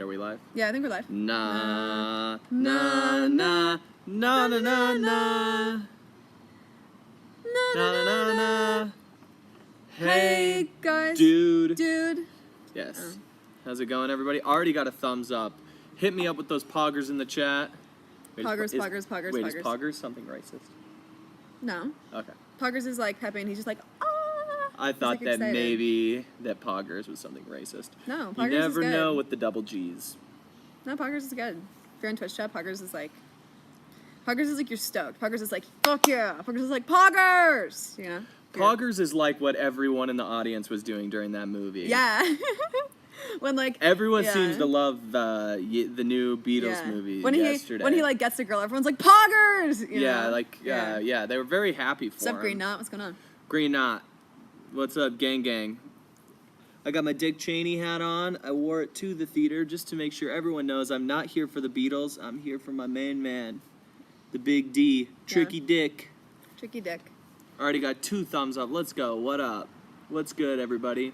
we live? Yeah, I think we're live. Na na na na na na na na na na na. Hey guys. Dude. Yes. Oh. How's it going, everybody? Already got a thumbs up. Hit me up with those poggers in the chat. Wait, Poggers. Wait, is poggers something racist? No. Okay. Poggers is like Pepe, and he's just like, ah. I thought like that excited. maybe that poggers was something racist. No, You Poggers never is good. know with the double G's. No, Poggers is good. If you're on Twitch chat, Poggers is like you're stoked. Poggers is like, fuck yeah. Poggers is like, Poggers! You know? Poggers is like what everyone in the audience was doing during that movie. Yeah. When like everyone seems to love the new Beatles movie yesterday. When he like gets the girl, everyone's like, Poggers! You know? Yeah, they were very happy for What's up, him. Green Knot? What's going on? Green Knot. What's up, gang? I got my Dick Cheney hat on. I wore it to the theater just to make sure everyone knows I'm not here for the Beatles. I'm here for my main man, the Big D, Tricky Dick. Tricky Dick. Already got 2 thumbs up. Let's go. What up? What's good, everybody?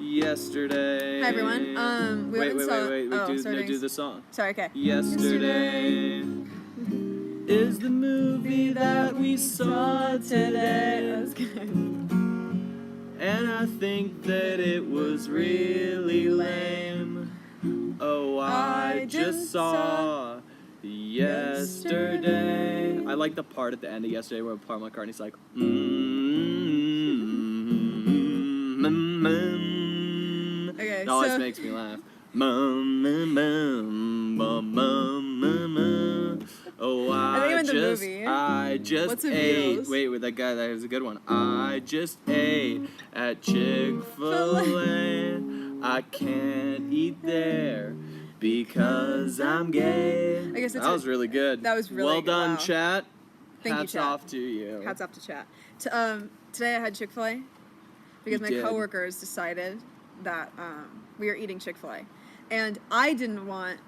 Yesterday. Hi, everyone. We wait. Oh, do the song. Sorry, okay. Yesterday is the movie that we saw today. That was good. And I think that it was really lame. Oh, I just saw yesterday. I like the part at the end of yesterday where Paul McCartney's like, Okay, it always makes me laugh. Oh, I just ate. Wait, that guy, that was a good one. I just ate at Chick-fil-A. I can't eat there because I'm gay. I guess that was really good. That was really well good. done, Wow. chat. Thank Hats you, chat. off to you. Hats off to chat. Today I had Chick-fil-A because my coworkers decided that we were eating Chick-fil-A, and I didn't want.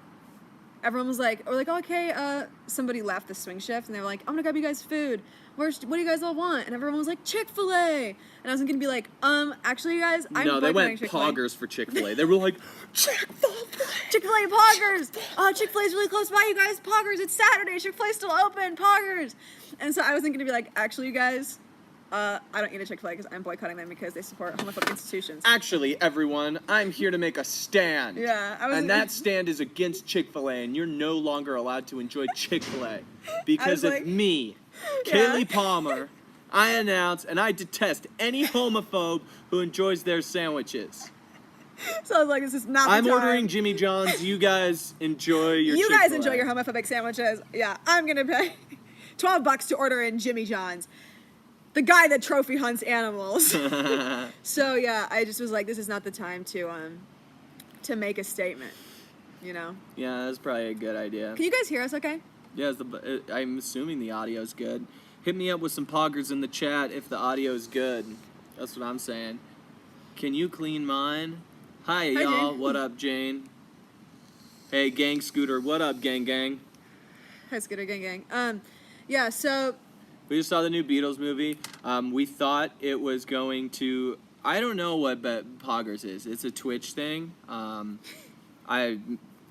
Everyone was like, okay, somebody left the swing shift, and they were like, I'm gonna grab you guys food. What do you guys all want? And everyone was like, Chick-fil-A. And I was gonna be like, actually, you guys, I'm No, they went Chick-fil-A. poggers for Chick-fil-A. They were like, Chick-fil-A poggers. Chick-fil-A's really close by, you guys. Poggers. It's Saturday. Chick-fil-A's still open. Poggers. And so I wasn't gonna be like, actually, you guys, I don't eat a Chick-fil-A because I'm boycotting them because they support homophobic institutions. Actually, everyone, I'm here to make a stand. Yeah, and that stand is against Chick-fil-A, and you're no longer allowed to enjoy Chick-fil-A because of me, Kaylee Palmer. I announce and I detest any homophobe who enjoys their sandwiches. So I was like, this is not the I'm time. ordering Jimmy John's. You guys enjoy your You Chick-fil-A. guys enjoy your homophobic sandwiches. Yeah, I'm gonna pay $12 to order in Jimmy John's. The guy that trophy hunts animals. So yeah, I just was like, this is not the time to make a statement, you know? Yeah, that's probably a good idea. Can you guys hear us okay? Yeah, I'm assuming the audio's good. Hit me up with some poggers in the chat if the audio's good. That's what I'm saying. Can you clean mine? Hi, y'all. Jane. What up, Jane? Hey, Gang Scooter. What up, gang? Hi, Scooter Gang. Yeah, so... We just saw the new Beatles movie. We thought it was going to... I don't know what poggers is. It's a Twitch thing.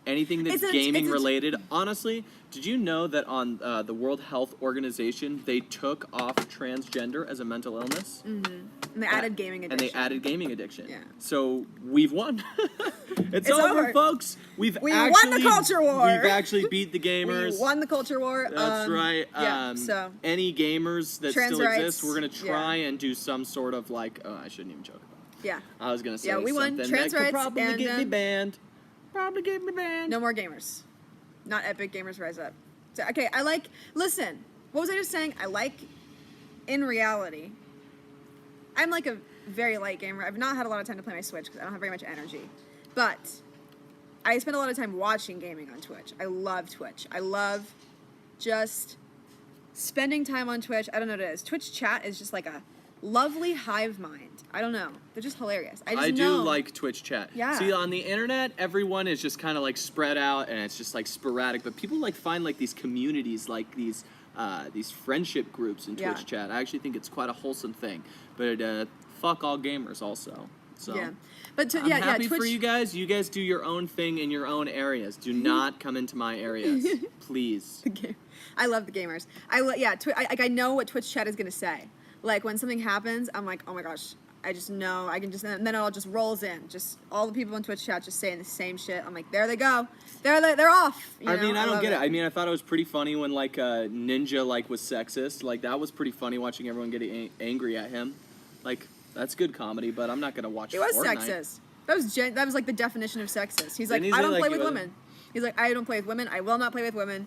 Anything that's gaming related. Honestly, did you know that on the World Health Organization, they took off transgender as a mental illness? Mm-hmm. And they added gaming addiction. Yeah. So we've won. it's over, folks. We won the culture war. We've actually beat the gamers. We won the culture war. That's right. So any gamers that trans still rights, exist, we're gonna try and do some sort of like. Oh, I shouldn't even joke about it. Yeah. I was gonna say we won something trans that rights could probably and, get me banned. Probably get me banned. No more gamers. Not epic gamers rise up. So, okay, listen, what was I just saying? In reality, I'm like a very light gamer. I've not had a lot of time to play my Switch because I don't have very much energy. But I spend a lot of time watching gaming on Twitch. I love Twitch. I love just spending time on Twitch. I don't know what it is. Twitch chat is just like a lovely hive mind. I don't know. They're just hilarious. I do like Twitch chat. Yeah. See, on the internet, everyone is just kind of like spread out and it's just like sporadic. But people like find like these communities, like these friendship groups in Twitch chat. I actually think it's quite a wholesome thing. But fuck all gamers also. So. Yeah. But I'm happy Twitch... for you guys. You guys do your own thing in your own areas. Do not come into my areas, please. Okay. I love the gamers. I know what Twitch chat is gonna say. Like when something happens, I'm like, oh my gosh, I just know. I can just, and then it all just rolls in. Just all the people in Twitch chat just saying the same shit. I'm like, there they go. They're off. I mean, I don't get it. I mean, I thought it was pretty funny when like Ninja like was sexist. Like that was pretty funny watching everyone get angry at him. Like that's good comedy, but I'm not gonna watch. It was sexist. That was like the definition of sexist. He's like, I don't play with women. He's like, I don't play with women. I will not play with women.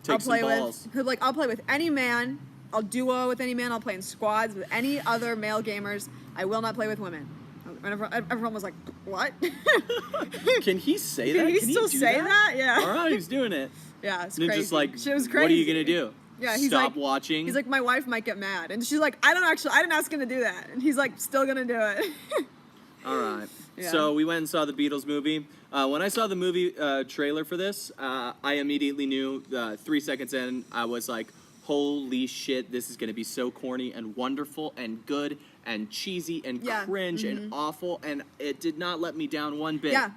I'll play with any man. I'll duo with any man. I'll play in squads with any other male gamers. I will not play with women. And everyone was like, what? Can he say that? Can he still say that? Yeah. All right, he's doing it. Yeah, it's and crazy. Just like, she was crazy. What are you gonna do? Yeah, he's Stop like, watching. He's like, my wife might get mad, and she's like, I didn't ask him to do that, and he's like, still gonna do it. All right. Yeah. So we went and saw the Beatles movie. When I saw the movie trailer for this, I immediately knew 3 seconds in, I was like, holy shit, this is going to be so corny and wonderful and good and cheesy and cringe and awful, and it did not let me down one bit. Yeah.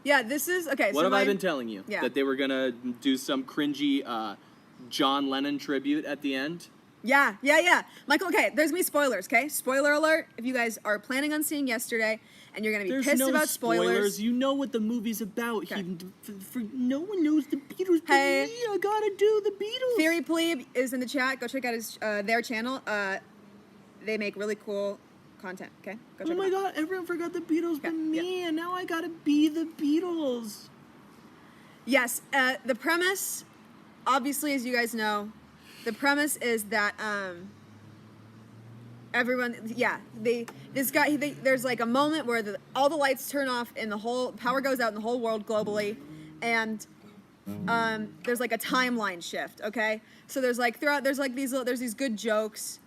Yeah, this is, okay. What have I been telling you? Yeah. That they were going to do some cringy John Lennon tribute at the end? Yeah. Michael, okay, there's going to be spoilers, okay? Spoiler alert, if you guys are planning on seeing Yesterday, and you're going to be pissed about spoilers. You know what the movie's about. Okay. No one knows the Beatles but hey, me. I gotta do the Beatles. Theory Plebe is in the chat. Go check out their channel. They make really cool content, okay? Go check it out. Oh my god, everyone forgot the Beatles but me, and now I gotta be the Beatles. Yes, the premise, obviously, as you guys know, the premise is that, everyone, there's like a moment where all the lights turn off and the whole power goes out in the whole world globally, and there's like a timeline shift. Okay, so there's these good jokes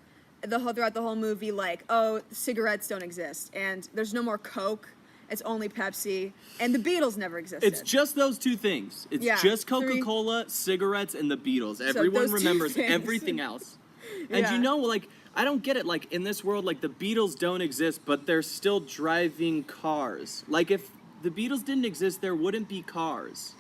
throughout the whole movie, like, oh, cigarettes don't exist, and there's no more Coke. It's only Pepsi, and the Beatles never existed. It's just those two things. It's just Coca-Cola, cigarettes, and the Beatles. Everyone remembers everything else. And you know, like, I don't get it. Like, in this world, like, the Beatles don't exist, but they're still driving cars. Like, if the Beatles didn't exist, there wouldn't be cars.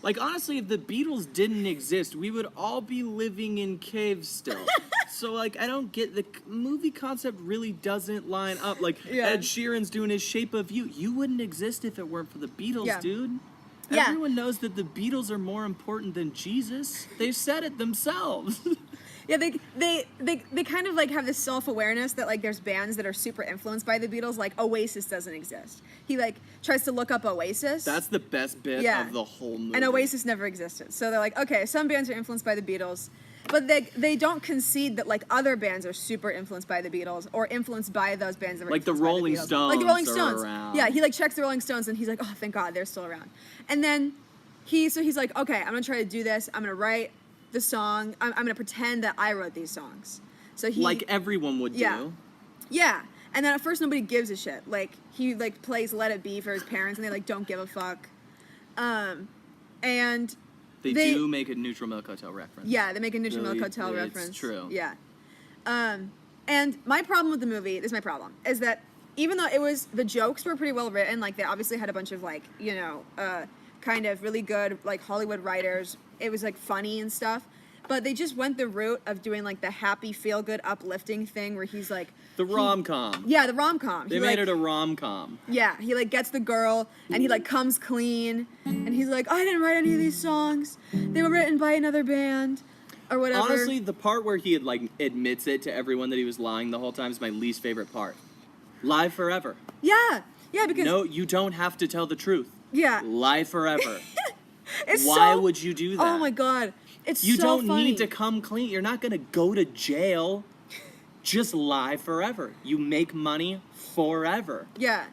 Like, honestly, if the Beatles didn't exist, we would all be living in caves still. So, like, I don't get, the movie concept really doesn't line up. Like, Ed Sheeran's doing his Shape of You. You wouldn't exist if it weren't for the Beatles, dude. Yeah. Everyone knows that the Beatles are more important than Jesus. They've said it themselves. Yeah, they kind of like have this self-awareness that like there's bands that are super influenced by the Beatles, like Oasis doesn't exist. He like tries to look up Oasis. That's the best bit of the whole movie. And Oasis never existed. So they're like, okay, some bands are influenced by the Beatles, but they don't concede that like other bands are super influenced by the Beatles or influenced by those bands that were like the Rolling Stones. Like the Rolling Stones. Around. Yeah, he like checks the Rolling Stones and he's like, oh, thank God they're still around. And then he's like, okay, I'm gonna try to do this. I'm gonna write the song. I'm gonna pretend that I wrote these songs. So he, like everyone would do. Yeah. And then at first nobody gives a shit. Like he like plays Let It Be for his parents and they like don't give a fuck. And they do make a Neutral Milk Hotel reference. Yeah, they make a Neutral Milk Hotel reference. It's true. Yeah. And my problem with the movie, this is my problem, is that even though the jokes were pretty well written, like they obviously had a bunch of like, you know, kind of really good like Hollywood writers. It was like funny and stuff, but they just went the route of doing like the happy, feel good, uplifting thing where he's like the rom-com. Yeah, the rom-com. They made it a rom-com. Yeah, he like gets the girl and he like comes clean and he's like, I didn't write any of these songs. They were written by another band or whatever. Honestly, the part where he like admits it to everyone that he was lying the whole time is my least favorite part. Lie forever. Yeah, because no, you don't have to tell the truth. Yeah. Lie forever. Why would you do that? Oh my god. You don't need to come clean. You're not going to go to jail. Just lie forever. You make money forever. Yeah.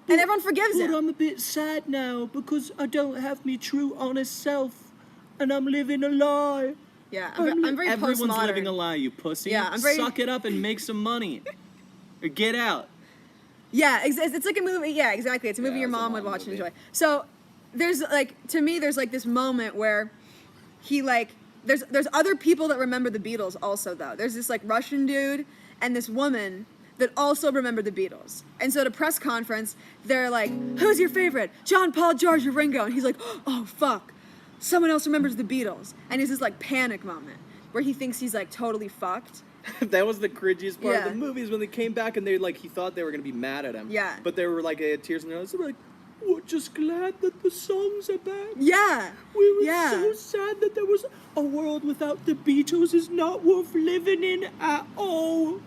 And everyone forgives him. But I'm a bit sad now because I don't have me true honest self and I'm living a lie. Yeah, I'm very Everyone's postmodern. living a lie, you pussy. Yeah, Suck it up and make some money. Or get out. Yeah, it's like a movie. Yeah, exactly. It's a movie your mom would watch and enjoy. So there's like, to me, there's like this moment where he like, there's other people that remember the Beatles also though. There's this like Russian dude and this woman that also remember the Beatles. And so at a press conference, they're like, who's your favorite? John, Paul, George, or Ringo? And he's like, oh, fuck. Someone else remembers the Beatles. And it's this like panic moment where he thinks he's like totally fucked. That was the cringiest part of the movie is when they came back and he thought they were going to be mad at him. Yeah. But they were like, they had tears in their eyes. They were like, we're just glad that the songs are back. Yeah. We were so sad that there was a world without the Beatles is not worth living in at all.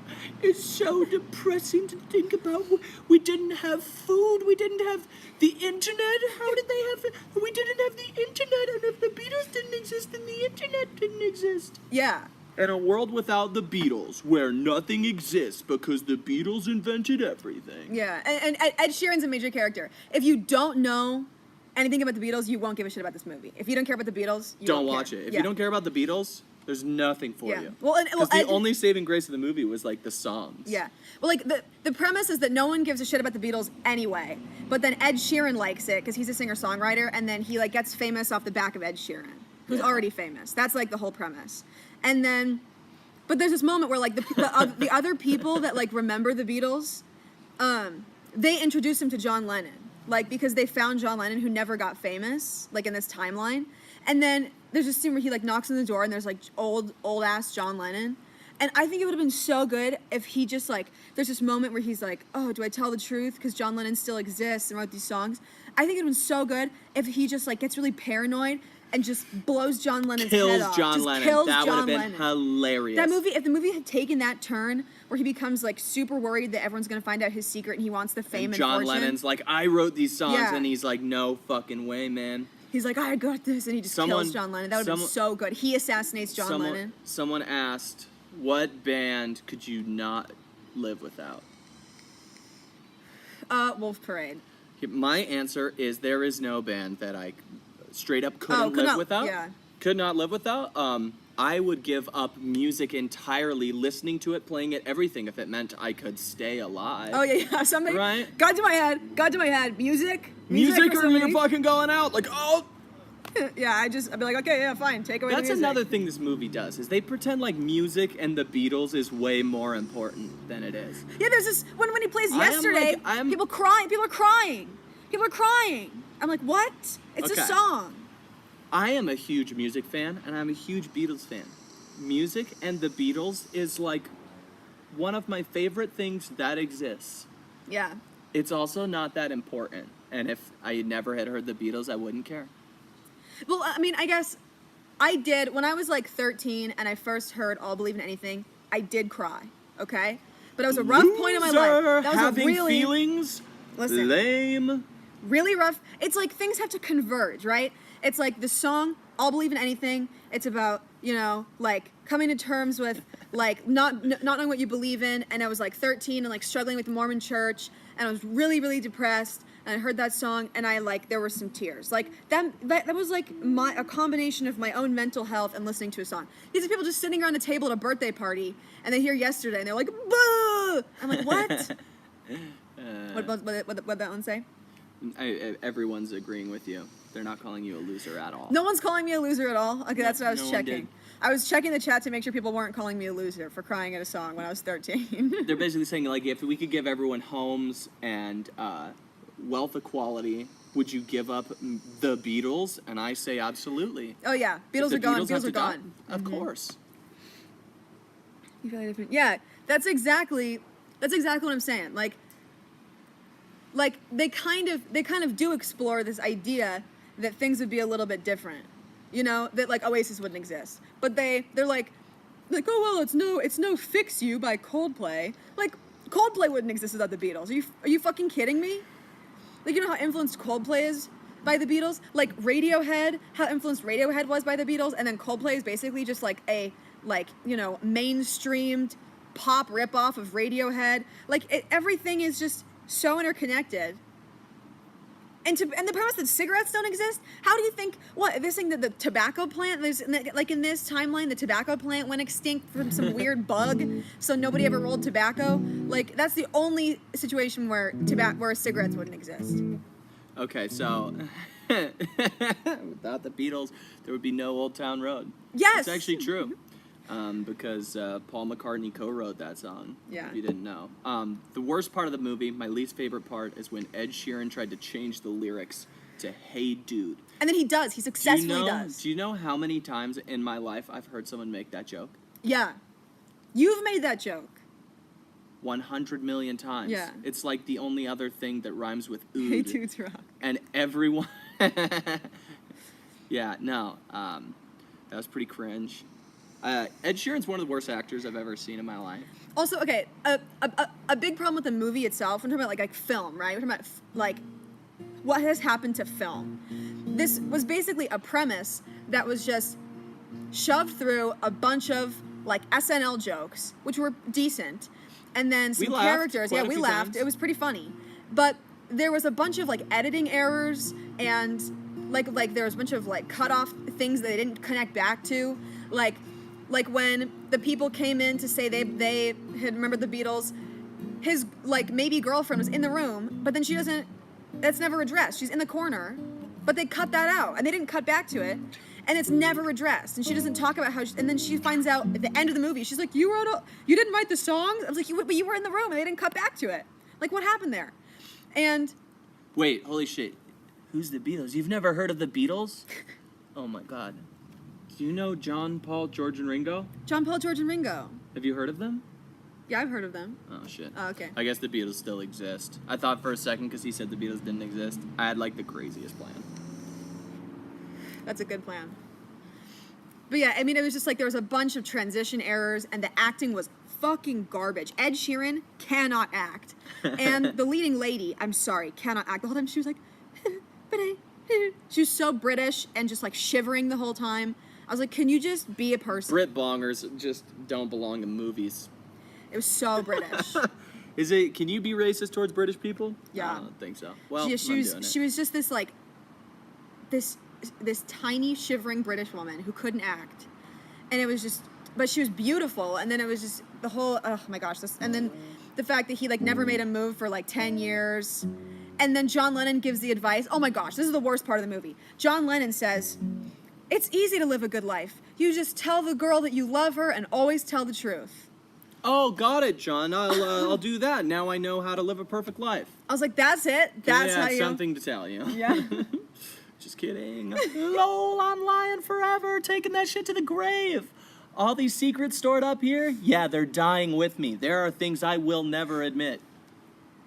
It's so depressing to think about. We didn't have food. We didn't have the internet. How did they have it? We didn't have the internet. And if the Beatles didn't exist, then the internet didn't exist. Yeah. In a world without the Beatles, where nothing exists because the Beatles invented everything. Yeah, and Ed Sheeran's a major character. If you don't know anything about the Beatles, you won't give a shit about this movie. If you don't care about the Beatles, you don't watch it. If you don't care about the Beatles, there's nothing for you. Well, because the only saving grace of the movie was like the songs. Yeah. Well, like the premise is that no one gives a shit about the Beatles anyway, but then Ed Sheeran likes it because he's a singer-songwriter, and then he like gets famous off the back of Ed Sheeran, who's already famous. That's like the whole premise. And then, but there's this moment where like the other people that like remember the Beatles, they introduce him to John Lennon, like because they found John Lennon who never got famous, like in this timeline. And then there's a scene where he like knocks on the door and there's like old ass John Lennon. And I think it would have been so good if he just like, there's this moment where he's like, oh, do I tell the truth? Because John Lennon still exists and wrote these songs. I think it would have been so good if he just like gets really paranoid and just blows John Lennon's head off. Kills John Lennon. That would have been hilarious. That movie, if the movie had taken that turn where he becomes like super worried that everyone's gonna find out his secret and he wants the fame and John fortune. Lennon's like, I wrote these songs, and he's like, no fucking way, man. He's like, I got this, and he just kills John Lennon. That would have been so good. He assassinates John Lennon. Someone asked, what band could you not live without? Wolf Parade. My answer is there is no band that I straight up couldn't live without. Yeah. Could not live without. I would give up music entirely, listening to it, playing it, everything, if it meant I could stay alive. Oh, yeah. Something. Right? God to my head. Music or you're fucking going out. Like, oh. Yeah, I'd be like, okay, yeah, fine, take away the music. That's another thing this movie does, is they pretend like music and the Beatles is way more important than it is. Yeah, there's this, when he plays Yesterday, people are crying. I'm like, what? It's a song. I am a huge music fan, and I'm a huge Beatles fan. Music and the Beatles is like one of my favorite things that exists. Yeah. It's also not that important, and if I never had heard the Beatles, I wouldn't care. Well, I mean, I guess I did. When I was like 13 and I first heard All Believe in Anything, I did cry, okay? But it was a rough point in my life. That was having a really, feelings? Listen, lame. Really rough. It's like things have to converge, right? It's like the song, I'll Believe in Anything. It's about, like coming to terms with like not knowing what you believe in. And I was like 13 and like struggling with the Mormon church. And I was really, really depressed. And I heard that song and there were some tears. Like that was like a combination of my own mental health and listening to a song. These are people just sitting around a table at a birthday party and they hear Yesterday and they're like, boo! I'm like, what? What that one say? Everyone's agreeing with you. They're not calling you a loser at all. No one's calling me a loser at all? Okay, that's what I was checking. I was checking the chat to make sure people weren't calling me a loser for crying at a song when I was 13. They're basically saying, like, if we could give everyone homes and wealth equality, would you give up the Beatles? And I say absolutely. Oh, yeah. Beatles are gone. Beatles are gone. Of course. You feel different. Yeah, that's exactly what I'm saying. Like they kind of do explore this idea that things would be a little bit different, that like Oasis wouldn't exist, but they're like, oh well, it's no Fix You by Coldplay. Like Coldplay wouldn't exist without the Beatles. Are you fucking kidding me? Like, you know how influenced Coldplay is by the Beatles? Like Radiohead, how influenced Radiohead was by the Beatles, and then Coldplay is basically just like a mainstreamed pop ripoff of Radiohead. Like everything is just so interconnected. And the premise that cigarettes don't exist? How do you think, they're saying that the tobacco plant, like in this timeline, the tobacco plant went extinct from some weird bug, so nobody ever rolled tobacco? Like, that's the only situation where cigarettes wouldn't exist. Okay, so without the Beatles, there would be no Old Town Road. Yes! It's actually true. because Paul McCartney co-wrote that song. Yeah. If you didn't know. The worst part of the movie, my least favorite part, is when Ed Sheeran tried to change the lyrics to "Hey Dude." And then he does. He successfully does. Do you know how many times in my life I've heard someone make that joke? Yeah. You've made that joke. 100 million times. Yeah. It's like the only other thing that rhymes with ood. Hey Dudes rock. And everyone... Yeah, no. That was pretty cringe. Ed Sheeran's one of the worst actors I've ever seen in my life. Also, okay, a big problem with the movie itself, we're talking about like film, right? We're talking about like what has happened to film. This was basically a premise that was just shoved through a bunch of like SNL jokes, which were decent, and then some characters. Yeah, we laughed. It was pretty funny, but there was a bunch of like editing errors and like there was a bunch of like cut off things that they didn't connect back to, like when the people came in to say they had remembered the Beatles, his like maybe girlfriend was in the room, but then she doesn't. That's never addressed. She's in the corner, but they cut that out and they didn't cut back to it. And it's never addressed, and she doesn't talk about how. And then she finds out at the end of the movie, she's like, "You didn't write the songs." I was like, "But you were in the room, and they didn't cut back to it. Like, what happened there?" And wait, holy shit, who's the Beatles? You've never heard of the Beatles? Oh my god, do you know John, Paul, George, and Ringo? John, Paul, George, and Ringo. Have you heard of them? Yeah, I've heard of them. Oh shit. Oh, okay. I guess the Beatles still exist. I thought for a second because he said the Beatles didn't exist. I had like the craziest plan. That's a good plan. But yeah, I mean, it was just like there was a bunch of transition errors, and the acting was fucking garbage. Ed Sheeran cannot act. And the leading lady, I'm sorry, cannot act. The whole time she was like, she was so British and just like shivering the whole time. I was like, can you just be a person? Brit bongers just don't belong in movies. It was so British. Is it? Can you be racist towards British people? Yeah. I don't think so. Well, she was just this like, this tiny shivering British woman who couldn't act, and it was just, but she was beautiful. And then it was just the whole, oh my gosh, and then the fact that he like never made a move for like 10 years, and then John Lennon gives the advice. Oh my gosh, this is the worst part of the movie. John Lennon says, "It's easy to live a good life. You just tell the girl that you love her and always tell the truth." Oh, got it, John. I'll do that. Now I know how to live a perfect life. I was like, that's it. That's how you. Something to tell you. Yeah. Just kidding. Lol, I'm lying forever, taking that shit to the grave. All these secrets stored up here, yeah, they're dying with me. There are things I will never admit.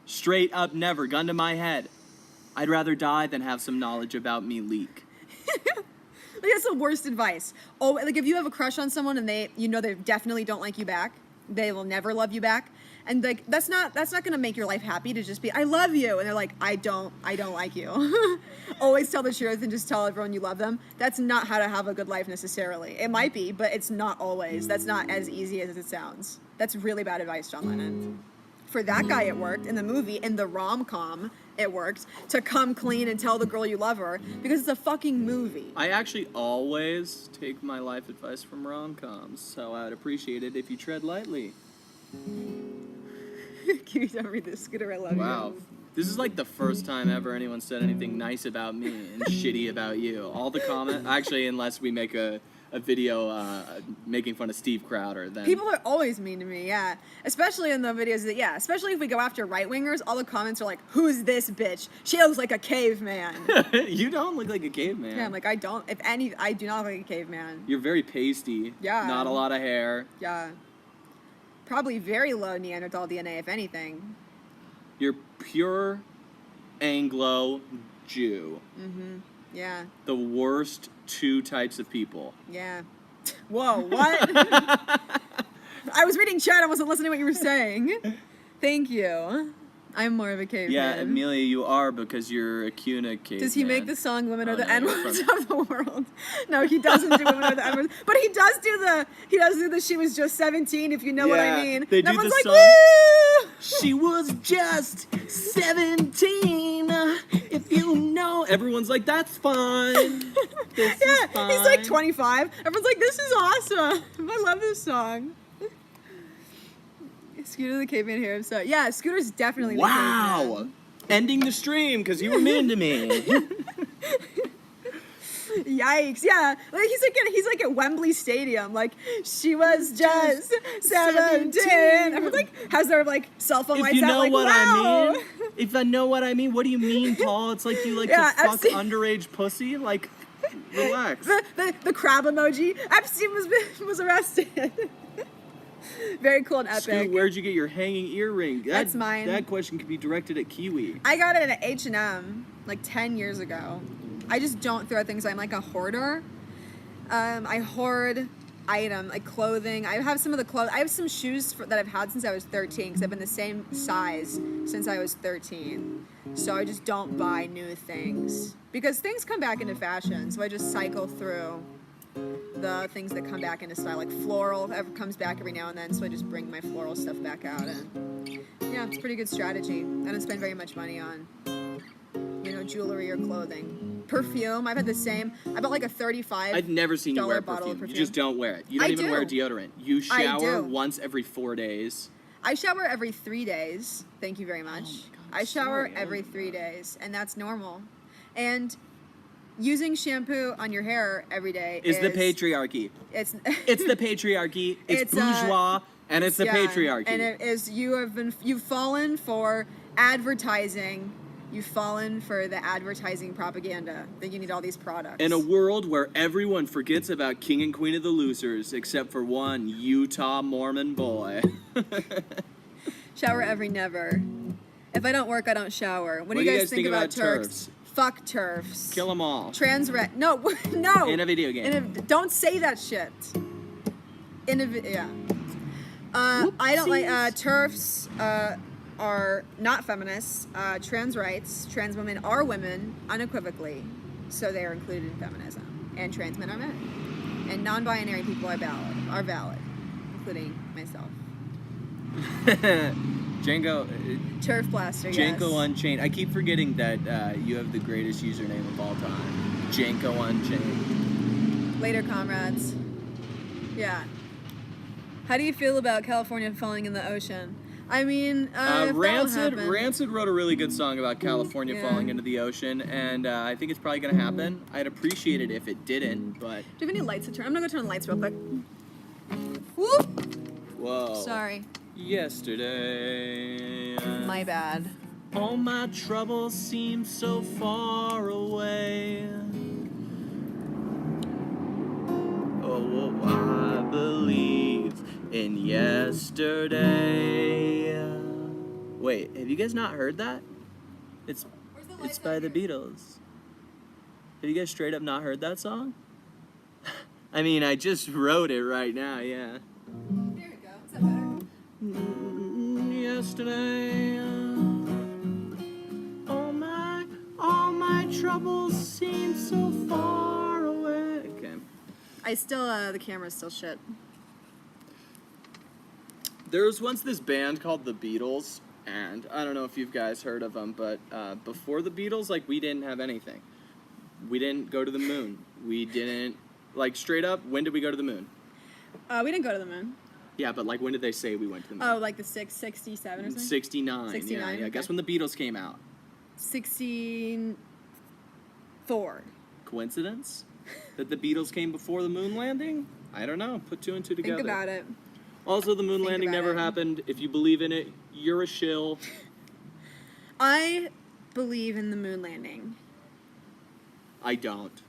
Straight up never, gun to my head. I'd rather die than have some knowledge about me leak. Like, that's the worst advice. Oh, like if you have a crush on someone and they definitely don't like you back, they will never love you back. And like that's not gonna make your life happy to just be, I love you, and they're like, I don't like you. Always tell the truth and just tell everyone you love them. That's not how to have a good life necessarily. It might be, but it's not always. That's not as easy as it sounds. That's really bad advice, John Lennon. For that guy, it worked. In the movie, in the rom-com, it worked to come clean and tell the girl you love her because it's a fucking movie. I actually always take my life advice from rom-coms, so I'd appreciate it if you tread lightly. Can you tell me this, Scooter? I love you. Wow. This is like the first time ever anyone said anything nice about me and shitty about you. All the comments, actually, unless we make a video making fun of Steve Crowder, then people are always mean to me, yeah. Especially in the videos especially if we go after right-wingers, all the comments are like, who's this bitch? She looks like a caveman. You don't look like a caveman. Yeah, I'm like, I do not look like a caveman. You're very pasty. Yeah. Not a lot of hair. Yeah. Probably very low Neanderthal DNA, if anything. You're pure Anglo Jew. Mm-hmm. Yeah. The worst two types of people. Yeah. Whoa, what? I was reading chat, I wasn't listening to what you were saying. Thank you. I'm more of a caveman. Yeah, Amelia, you are, because you're a Cuna caveman. Does he make the song Women Are the N-Words of the World? No, he doesn't do Women Are the N-Words. But he does do the She Was Just 17, if you know what I mean. They and do everyone's the like, song. woo! She was just 17, if you know. Everyone's like, that's fine. This is fine. He's like 25. Everyone's like, this is awesome. I love this song. Scooter the caveman here. So yeah, Scooter's definitely the caveman. Ending the stream because you were mean to me. Yeah. Yikes! Yeah, like he's like at Wembley Stadium. Like she was just 17. Everyone's like has their like cell phone lights out. If you know what I mean. If I know what I mean, what do you mean, Paul? It's like you like to fuck underage pussy. Like, relax. The crab emoji. Epstein was arrested. Very cool and epic. Scoot, where'd you get your hanging earring? That's mine. That question could be directed at Kiwi. I got it at H&M like 10 years ago. I just don't throw things. I'm like a hoarder. I hoard items like clothing. I have some of the clothes. I have some shoes that I've had since I was 13 because I've been the same size since I was 13. So I just don't buy new things because things come back into fashion. So I just cycle through the things that come back into style, like floral comes back every now and then, so I just bring my floral stuff back out, and yeah, it's a pretty good strategy. I don't spend very much money on, jewelry or clothing. Perfume, I've had the same. I bought like a $35. I've never seen you wear perfume. You just don't wear it. You don't even wear deodorant. You shower once every 4 days. I shower every 3 days. Thank you very much. Oh my God, I shower every 3 days, and that's normal. And using shampoo on your hair every day is the patriarchy. It's the patriarchy. It's bourgeois, and it's the patriarchy. And it is you've fallen for advertising. You've fallen for the advertising propaganda that you need all these products. In a world where everyone forgets about King and Queen of the Losers, except for one Utah Mormon boy. Shower every never. If I don't work, I don't shower. What do you guys think about TERFs? Fuck TERFs. Kill them all. No, no. In a video game. Don't say that shit. Yeah. I don't like TERFs. Are not feminists. Trans rights. Trans women are women unequivocally, so they are included in feminism. And trans men are men. And non-binary people are valid, including myself. Django. TERF Blaster, Janko yes. Unchained. I keep forgetting that you have the greatest username of all time. Janko Unchained. Later, comrades. Yeah. How do you feel about California falling in the ocean? I mean, Rancid wrote a really good song about California falling into the ocean, and I think it's probably going to happen. I'd appreciate it if it didn't, but... Do you have any lights to turn? I'm going to go turn the lights real quick. Whoop! Whoa. Sorry. Yesterday... My bad. All my troubles seem so far away. Oh, I believe in yesterday. Wait, have you guys not heard that? It's by the Beatles. Have you guys straight up not heard that song? I mean, I just wrote it right now, yeah. There we go. Is that better? Yesterday, all my troubles seem so far away. Okay. The camera's still shit. There was once this band called the Beatles, and I don't know if you guys heard of them, but before the Beatles, like, we didn't have anything. We didn't go to the moon. We didn't, like, straight up, when did we go to the moon? We didn't go to the moon. Yeah, but, like, when did they say we went to the moon? Oh, like the 67 or something? 69. 69, yeah. okay. Guess when the Beatles came out? 64. Coincidence? That the Beatles came before the moon landing? I don't know. Put two and two together. Think about it. Also, the moon landing never happened. If you believe in it, you're a shill. I believe in the moon landing. I don't.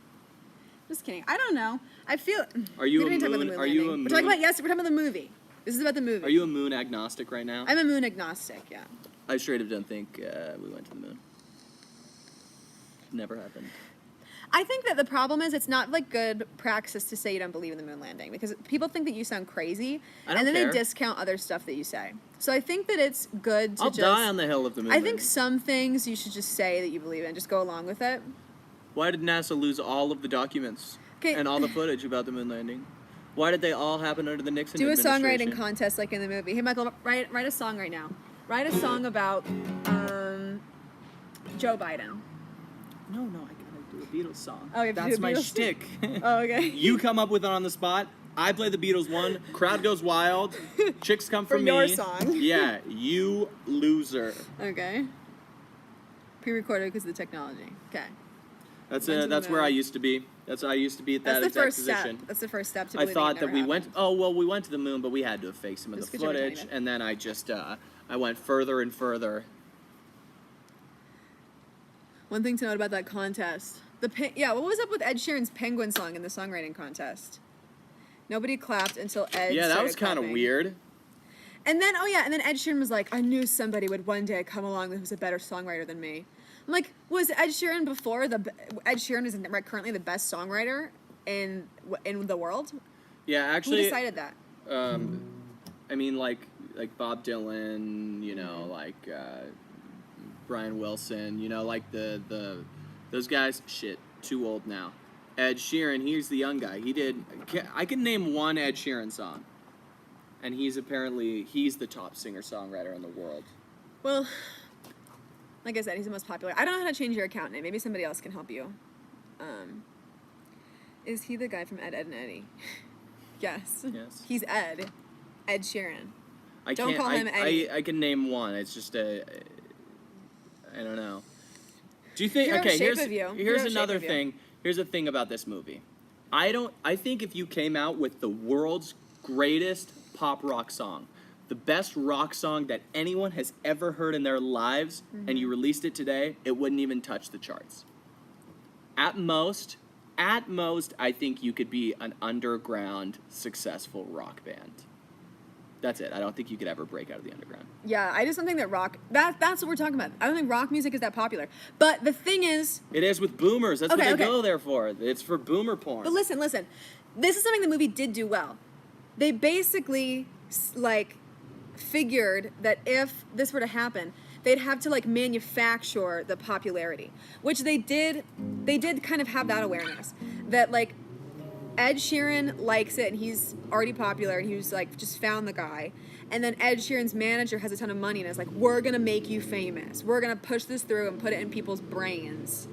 Just kidding. I don't know. I feel... Are you a moon? Are you a moon? We're talking about, yes, we're talking about the movie. This is about the movie. Are you a moon agnostic right now? I'm a moon agnostic, yeah. I straight up don't think we went to the moon. Never happened. I think that the problem is it's not like good praxis to say you don't believe in the moon landing because people think that you sound crazy and then they discount other stuff that you say. So I think that it's good to I'll die on the hill of the moon landing. I think some things you should just say that you believe in, just go along with it. Why did NASA lose all of the documents and all the footage about the moon landing? Why did they all happen under the Nixon administration? Do a songwriting contest like in the movie. Hey, Michael, write a song right now. Write a song about Joe Biden. No, I gotta do a Beatles song. Oh, you have to That's do a my Beatles shtick. Oh, okay. You come up with it on the spot. I play the Beatles one. Crowd goes wild. Chicks come for me. your song. Yeah, you loser. Okay. Pre-recorded because of the technology. Okay. That's where I used to be. That's where I used to be at that exact position. That's the first step to I believing thought it that never we happened. we went to the moon, but we had to have faked some of the footage, and then I just I went further and further. One thing to note about that contest, what was up with Ed Sheeran's Penguin song in the songwriting contest? Nobody clapped until Ed. Yeah, that was kind of weird. And then Ed Sheeran was like, I knew somebody would one day come along that was a better songwriter than me. I'm like, was Ed Sheeran before Ed Sheeran is currently the best songwriter in the world? Yeah, actually. Who decided that? I mean, like Bob Dylan, you know, like Brian Wilson, you know, like those guys. Shit, too old now. Ed Sheeran, he's the young guy. I can name one Ed Sheeran song, and he's the top singer-songwriter in the world. Well, like I said, he's the most popular. I don't know how to change your account name. Maybe somebody else can help you. Is he the guy from Ed, and Eddie? Yes. Yes. He's Ed. Ed Sheeran. Don't call him Eddie. I can name one. It's just I don't know. Do you think? Hero Okay, shape here's another thing. Here's the thing about this movie. I think if you came out with the world's greatest pop rock song, the best rock song that anyone has ever heard in their lives, and you released it today, it wouldn't even touch the charts. At most, I think you could be an underground successful rock band. That's it. I don't think you could ever break out of the underground. Yeah, I just don't think that that's what we're talking about. I don't think rock music is that popular. But the thing is... It is with boomers. That's what they go there for. It's for boomer porn. But listen. This is something the movie did do well. They basically, figured that if this were to happen, they'd have to, manufacture the popularity. Which they did kind of have that awareness. That, Ed Sheeran likes it, and he's already popular, and he was just found the guy. And then Ed Sheeran's manager has a ton of money, and is like, we're gonna make you famous. We're gonna push this through and put it in people's brains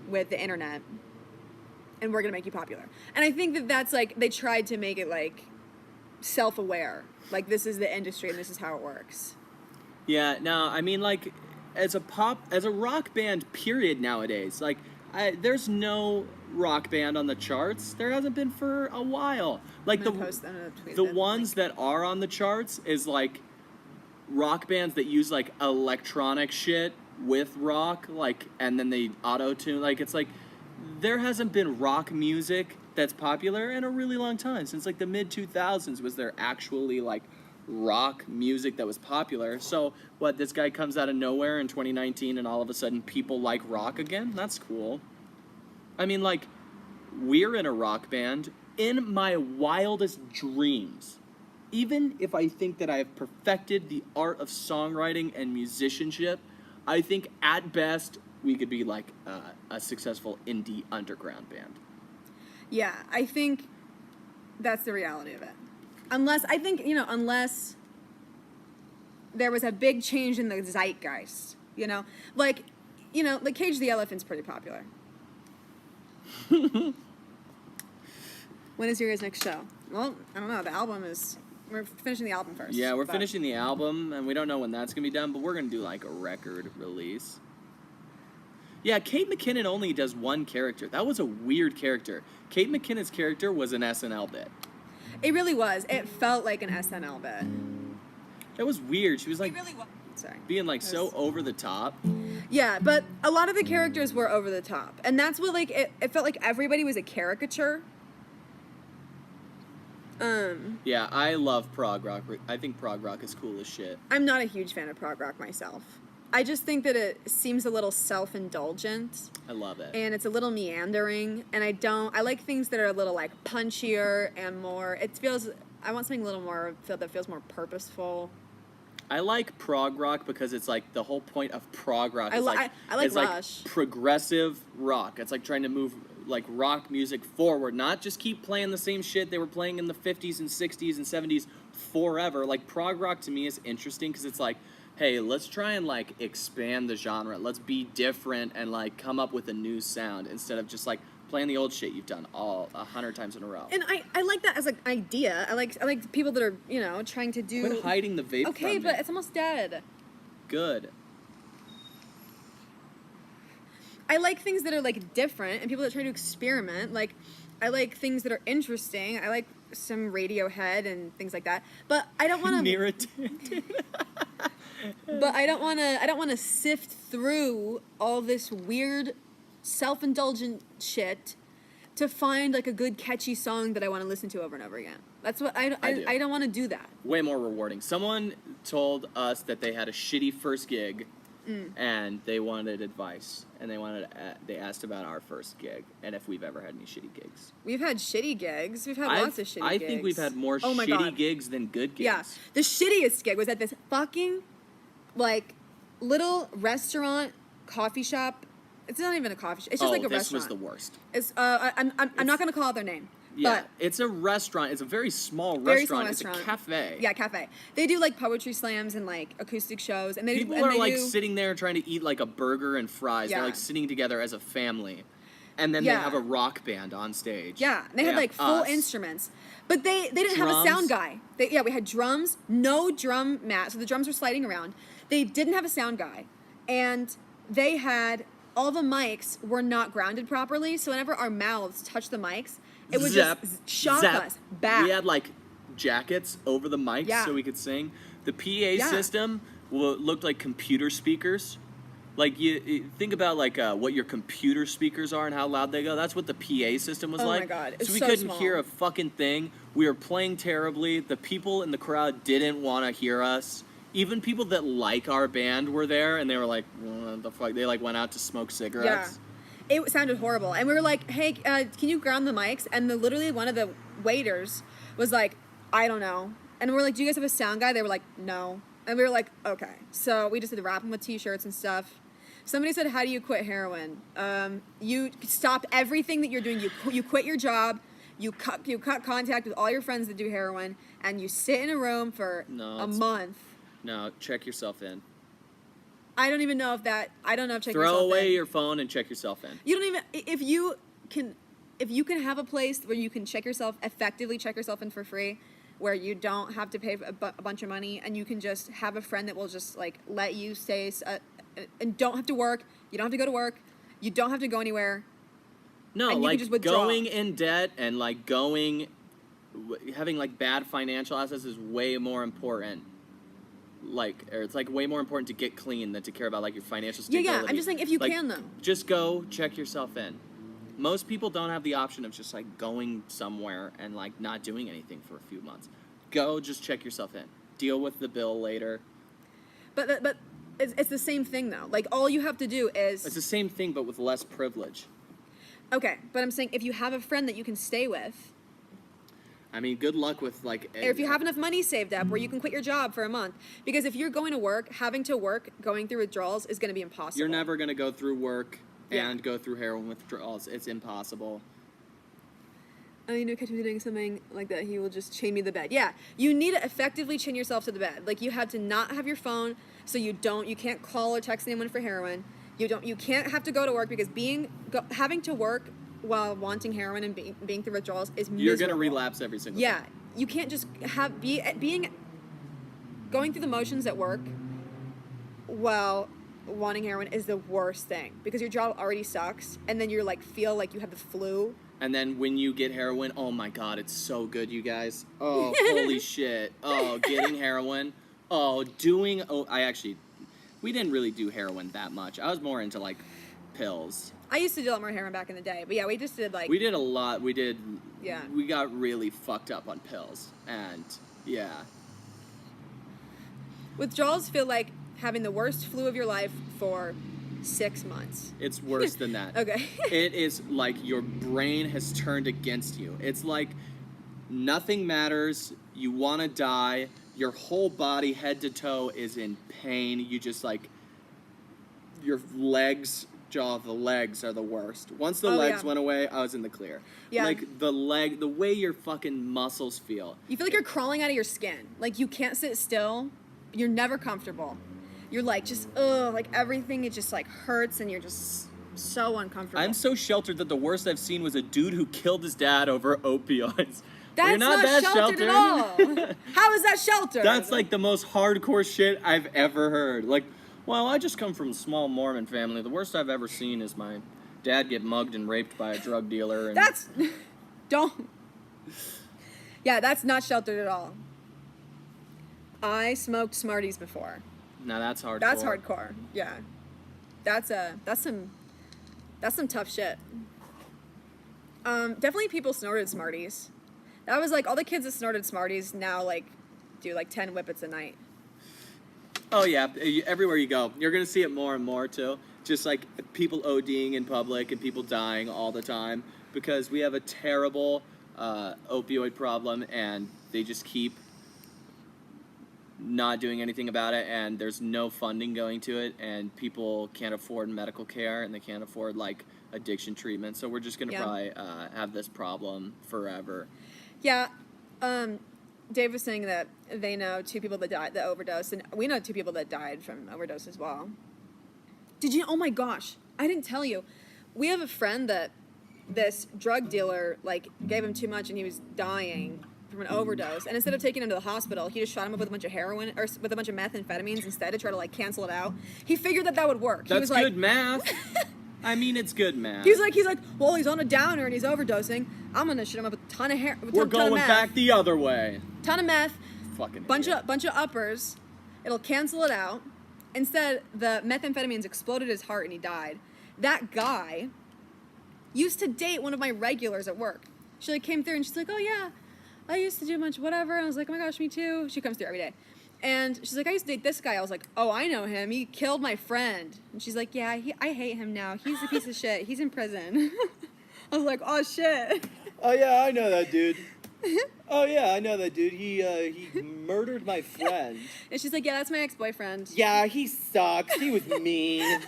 with the internet, and we're gonna make you popular. And I think that that's they tried to make it self-aware, this is the industry and this is how it works. Yeah. No, I mean as a rock band, period. Nowadays, there's no rock band on the charts. There hasn't been for a while. The ones that are on the charts is rock bands that use electronic shit with rock, and then they auto-tune. There hasn't been rock music that's popular in a really long time. Since the mid 2000s was there actually rock music that was popular. So what, this guy comes out of nowhere in 2019 and all of a sudden people like rock again? That's cool. I mean, we're in a rock band. In my wildest dreams, even if I think that I have perfected the art of songwriting and musicianship, I think at best we could be a successful indie underground band. Yeah, I think that's the reality of it. Unless there was a big change in the zeitgeist, Cage the Elephant's pretty popular. When is your guys' next show? Well, I don't know. We're finishing the album first. Yeah, we're finishing the album, and we don't know when that's going to be done, but we're going to do, a record release. Yeah, Kate McKinnon only does one character. That was a weird character. Kate McKinnon's character was an SNL bit. It really was. It felt like an SNL bit. That was weird. She was, It really was. Sorry. Being, so over the top. Yeah, but a lot of the characters were over the top. And that's what, it felt like everybody was a caricature. Yeah, I love prog rock. I think prog rock is cool as shit. I'm not a huge fan of prog rock myself. I just think that it seems a little self-indulgent. I love it. And it's a little meandering. And I like things that are a little, punchier and more, I want something a little more, that feels more purposeful. I like prog rock because it's the whole point of prog rock is I like Rush. Progressive rock. It's trying to move rock music forward, not just keep playing the same shit they were playing in the 50s and 60s and 70s forever. Prog rock to me is interesting because it's hey, let's try and expand the genre. Let's be different and come up with a new sound instead of just playing the old shit you've done 100 times in a row. And I like that as an idea. I like people that are, trying to do... Quit hiding the vape Okay, but it's almost dead. Good. I like things that are like different and people that try to experiment. Like, I like things that are interesting. I like some Radiohead and things like that. But I don't want to. But I don't want to. I don't want to sift through all this weird, self-indulgent shit to find like a good catchy song that I want to listen to over and over again. That's what I don't want to do that. Way more rewarding. Someone told us that they had a shitty first gig. And they wanted advice, and they asked about our first gig, and if we've ever had any shitty gigs. We've had shitty gigs. We've had lots of shitty gigs. I think we've had more shitty gigs than good gigs. Yeah, the shittiest gig was at this fucking, like, little restaurant, coffee shop. It's not even a coffee shop. It's just like a restaurant. This was the worst. It's I'm not gonna call out their name. Yeah, but it's a restaurant. It's a very small restaurant. It's a cafe. Yeah, cafe. They do like poetry slams and like acoustic shows, and people are like sitting there trying to eat like a burger and fries. Yeah. They're like sitting together as a family, and then they have a rock band on stage. Yeah, they had like full instruments, but they didn't have a sound guy. We had drums, no drum mat, so the drums were sliding around. They didn't have a sound guy, and they had all the mics were not grounded properly. So whenever our mouths touched the mics, it would just shock us back. We had like jackets over the mics so we could sing. The PA system looked like computer speakers. Like you think about like what your computer speakers are and how loud they go. That's what the PA system was like. Oh my god! It's so we couldn't hear a fucking thing. We were playing terribly. The people in the crowd didn't want to hear us. Even people that like our band were there, and they were like, "What the fuck?" They like went out to smoke cigarettes. Yeah. It sounded horrible. And we were like, hey, can you ground the mics? And literally one of the waiters was like, I don't know. And we're like, do you guys have a sound guy? They were like, no. And we were like, okay. So we just had to wrap them with T-shirts and stuff. Somebody said, how do you quit heroin? You stop everything that you're doing. You quit your job. You cut contact with all your friends that do heroin. And you sit in a room for a month. No, check yourself in. I don't even know if check yourself in. Throw away your phone and check yourself in. You don't even if you can have a place where you can effectively check yourself in for free, where you don't have to pay a bunch of money, and you can just have a friend that will just like let you stay and don't have to work. You don't have to go to work. You don't have to go anywhere. No, like going in debt and like having like bad financial assets is way more important. It's like way more important to get clean than to care about like your financial stability. Yeah, I'm just saying if you can though. Just go check yourself in. Most people don't have the option of just like going somewhere and like not doing anything for a few months. Go just check yourself in. Deal with the bill later. But it's the same thing though. Like all you have to do is it's the same thing but with less privilege. Okay, but I'm saying if you have a friend that you can stay with. I mean, good luck with like... Or if you have enough money saved up where you can quit your job for a month. Because if you're going to work, having to work, going through withdrawals is going to be impossible. You're never going to go through work and go through heroin withdrawals. It's impossible. Catch me doing something like that, he will just chain me to the bed. Yeah, you need to effectively chain yourself to the bed. Like, you have to not have your phone, so you can't call or text anyone for heroin. You can't have to go to work because having to work while wanting heroin and being through withdrawals is miserable. You're going to relapse every single time. Yeah, you can't just going through the motions at work while wanting heroin is the worst thing because your job already sucks, and then you're like feel like you have the flu. And then when you get heroin, oh my god, it's so good, you guys. Oh, holy shit. Oh, getting heroin. We didn't really do heroin that much. I was more into like pills. I used to do a lot more heroin back in the day, but yeah, we just did like... We did a lot. We got really fucked up on pills, and yeah. Withdrawals feel like having the worst flu of your life for 6 months. It's worse than that. Okay. It is like your brain has turned against you. It's like nothing matters. You want to die. Your whole body, head to toe, is in pain. You just like... Your legs... the legs are the worst. Once the legs went away, I was in the clear. Yeah. Like the way your fucking muscles feel. You feel like you're crawling out of your skin. Like you can't sit still. You're never comfortable. You're like just like everything it just like hurts and you're just so uncomfortable. I'm so sheltered that the worst I've seen was a dude who killed his dad over opioids. That's not that sheltered at all. How is that sheltered? That's like the most hardcore shit I've ever heard. Like, Well, I just come from a small Mormon family. The worst I've ever seen is my dad get mugged and raped by a drug dealer. And Don't. Yeah, that's not sheltered at all. I smoked Smarties before. Now that's hardcore. That's hardcore. Yeah. That's some tough shit. Definitely people snorted Smarties. That was like all the kids that snorted Smarties now like do like 10 whippets a night. Oh yeah, everywhere you go, you're gonna see it more and more too. Just like people ODing in public and people dying all the time because we have a terrible opioid problem and they just keep not doing anything about it, and there's no funding going to it, and people can't afford medical care and they can't afford like addiction treatment. So we're just gonna probably have this problem forever. Yeah. Dave was saying that they know 2 people that died, that overdosed, and we know 2 people that died from overdose as well. Did you? Oh my gosh, I didn't tell you. We have a friend that this drug dealer like gave him too much and he was dying from an overdose, and instead of taking him to the hospital, he just shot him up with a bunch of heroin or with a bunch of methamphetamines instead to try to like cancel it out. He figured that would work. That's he was like, good math. I mean, it's good math. He's like, well, he's on a downer and he's overdosing. I'm gonna shoot him up with a ton of heroin. We're going back the other way. Ton of meth. Fucking bunch of uppers. It'll cancel it out. Instead, the methamphetamines exploded his heart and he died. That guy used to date one of my regulars at work. She like came through and she's like, oh yeah, I used to do a bunch of whatever. And I was like, oh my gosh, me too. She comes through every day. And she's like, I used to date this guy. I was like, oh, I know him. He killed my friend. And she's like, yeah, I hate him now. He's a piece of shit. He's in prison. I was like, oh shit. Oh yeah, I know that dude. Oh yeah, I know that dude. He murdered my friend. And she's like, yeah, that's my ex-boyfriend. Yeah, he sucks. He was mean.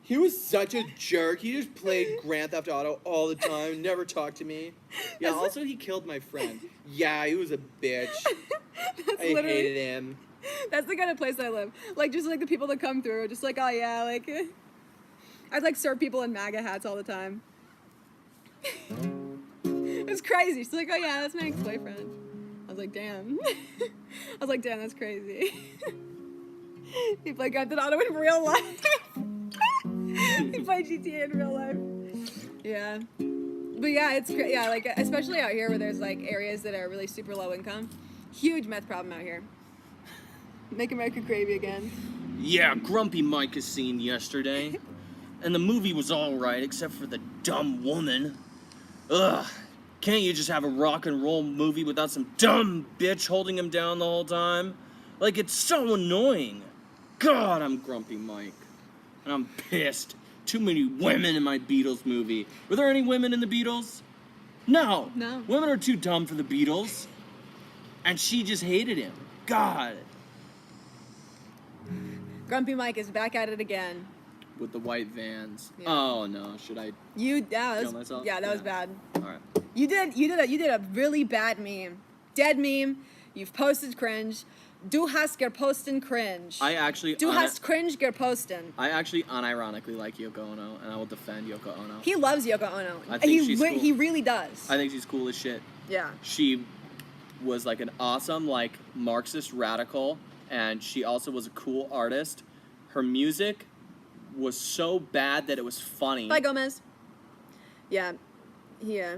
He was such a jerk. He just played Grand Theft Auto all the time, never talked to me. Yeah, also he killed my friend. Yeah, he was a bitch. I hated him. That's the kind of place I live. Like, just like the people that come through, just like, oh yeah, like, I'd like serve people in MAGA hats all the time. It's crazy. She's like, oh yeah, that's my ex-boyfriend. I was like, damn. I was like, damn, that's crazy. He played Grand Theft Auto in real life. He played GTA in real life. Yeah. But yeah, it's great. Yeah, like, especially out here where there's like areas that are really super low income. Huge meth problem out here. Make America gravy again. Yeah, Grumpy Mike is seen yesterday. And the movie was alright, except for the dumb woman. Ugh. Can't you just have a rock and roll movie without some dumb bitch holding him down the whole time? Like, it's so annoying. God, I'm Grumpy Mike. And I'm pissed. Too many women in my Beatles movie. Were there any women in the Beatles? No. No. Women are too dumb for the Beatles. And she just hated him. God. Grumpy Mike is back at it again. With the white vans. Yeah. Oh no, should I kill myself? Yeah, that was bad. Alright. You did a really bad meme. Dead meme. You've posted cringe. Du hast gepostet cringe. Du hast cringe gepostet. I actually unironically like Yoko Ono, and I will defend Yoko Ono. He loves Yoko Ono. I think she's cool. He really does. I think she's cool as shit. Yeah. She was like an awesome like Marxist radical, and she also was a cool artist. Her music was so bad that it was funny. Bye, Gomez. Yeah. Yeah.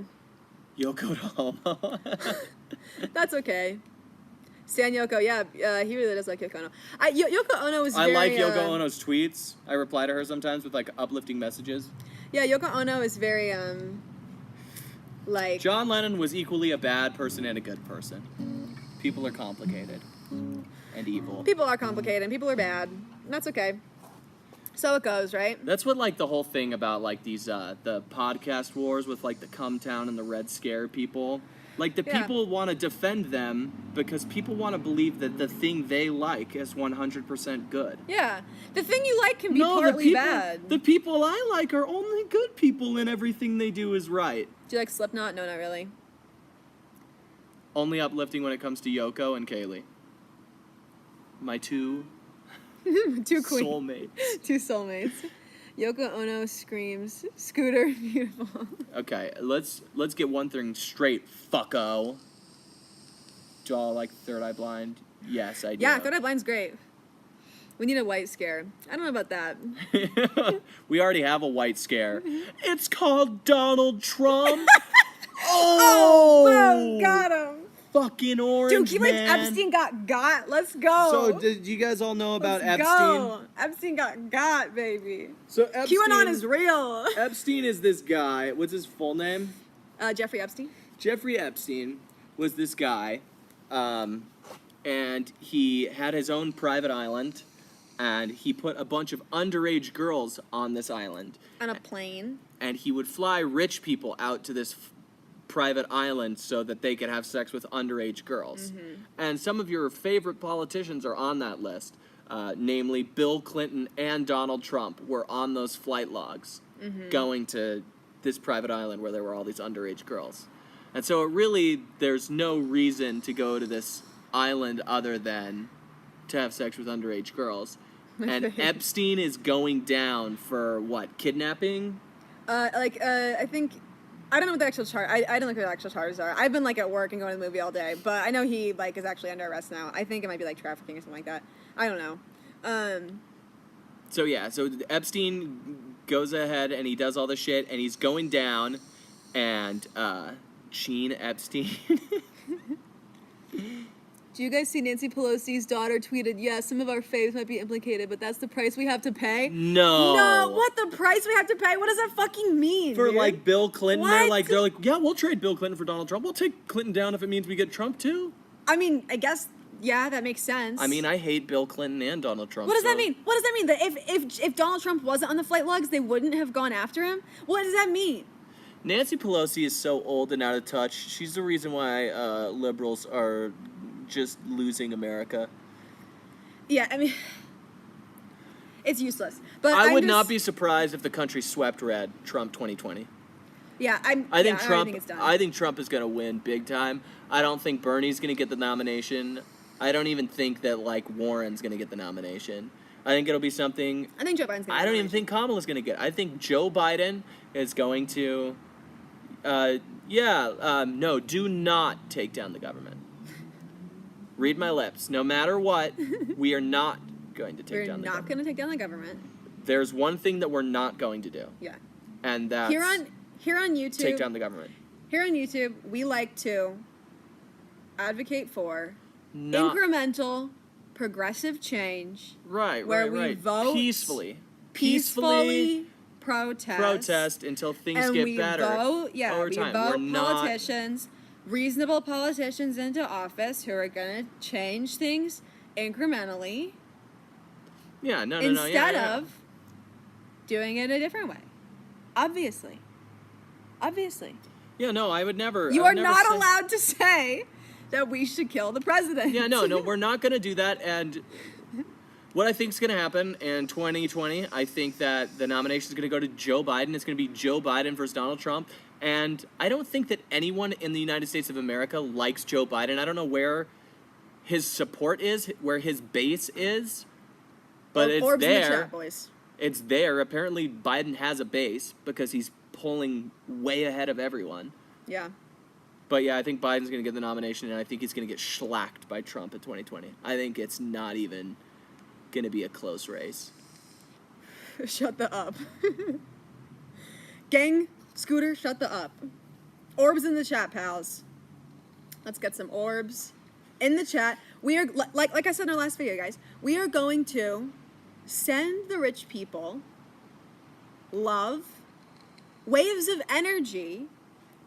Yoko Ono. That's okay. Stan Yoko, yeah, he really does like Yoko Ono. Yoko Ono is very... I like Yoko Ono's tweets. I reply to her sometimes with, like, uplifting messages. Yeah, Yoko Ono is very, like... John Lennon was equally a bad person and a good person. People are complicated. And evil. People are complicated, and people are bad. And that's okay. So it goes, right? That's what, like, the whole thing about, like, these, the podcast wars with, like, the Come Town and the Red Scare people... Like, the people want to defend them because people want to believe that the thing they like is 100% good. Yeah. The thing you like can be partly bad. The people I like are only good people and everything they do is right. Do you like Slipknot? No, not really. Only uplifting when it comes to Yoko and Kaylee. My two soulmates. Two soulmates. Yoko Ono screams, Scooter, beautiful. Okay, let's get one thing straight, fucko. Do y'all like Third Eye Blind? Yes, I do. Yeah, Third Eye Blind's great. We need a white scare. I don't know about that. We already have a white scare. It's called Donald Trump. Oh, got him. Fucking orange, dude, he like Epstein got. Let's go. So, did you guys all know about Epstein? Go. Epstein got, baby. So, Epstein, QAnon is real. Epstein is this guy. What's his full name? Jeffrey Epstein. Jeffrey Epstein was this guy, and he had his own private island, and he put a bunch of underage girls on this island. On a plane. And he would fly rich people out to this private island so that they could have sex with underage girls. Mm-hmm. And some of your favorite politicians are on that list, namely Bill Clinton and Donald Trump were on those flight logs going to this private island where there were all these underage girls. And so there's no reason to go to this island other than to have sex with underage girls. And Epstein is going down for what, kidnapping? I think, I don't know what the actual charge, I don't know what the actual charges are. I've been like at work and going to the movie all day, but I know he like is actually under arrest now. I think it might be like trafficking or something like that. I don't know. So Epstein goes ahead and he does all the shit and he's going down and, Gene Epstein. Do you guys see Nancy Pelosi's daughter tweeted, yes, some of our faves might be implicated, but that's the price we have to pay? No, what, the price we have to pay? What does that fucking mean, for dude? like Bill Clinton? What? They're like, yeah, we'll trade Bill Clinton for Donald Trump. We'll take Clinton down if it means we get Trump too. I mean, I guess, yeah, that makes sense. I mean, I hate Bill Clinton and Donald Trump. What does that mean? What does that mean? That if Donald Trump wasn't on the flight logs, they wouldn't have gone after him? What does that mean? Nancy Pelosi is so old and out of touch. She's the reason why liberals are just losing America. Yeah, I mean, it's useless. But I would not be surprised if the country swept red Trump 2020. Yeah, I think Trump. think it's done. I think Trump is going to win big time. I don't think Bernie's going to get the nomination. I don't even think that like Warren's going to get the nomination. I think it'll be something. I think Joe Biden's going to. I don't even think Kamala's going to get. I think Joe Biden is going to. No, do not take down the government. Read my lips. No matter what, we are not going to take down the government. We're not going to take down the government. There's one thing that we're not going to do. Yeah. And that's here on YouTube. Take down the government. Here on YouTube, we like to advocate for incremental, progressive change. Right, where we vote peacefully protest until things get better. We vote politicians, reasonable politicians into office who are going to change things incrementally. Yeah, instead of doing it a different way. Obviously. Yeah, no, I would never. You are not allowed to say that we should kill the president. Yeah, no, we're not going to do that. And what I think is going to happen in 2020, I think that the nomination is going to go to Joe Biden. It's going to be Joe Biden versus Donald Trump. And I don't think that anyone in the United States of America likes Joe Biden. I don't know where his support is, where his base is, but it's Orbs there. In the chat, boys. It's there. Apparently, Biden has a base because he's polling way ahead of everyone. Yeah. But yeah, I think Biden's going to get the nomination, and I think he's going to get shellacked by Trump in 2020. I think it's not even going to be a close race. Shut the up. Gang, Scooter, shut the up. Orbs in the chat, pals. Let's get some orbs in the chat. We are, like I said in our last video, guys, we are going to send the rich people love, waves of energy,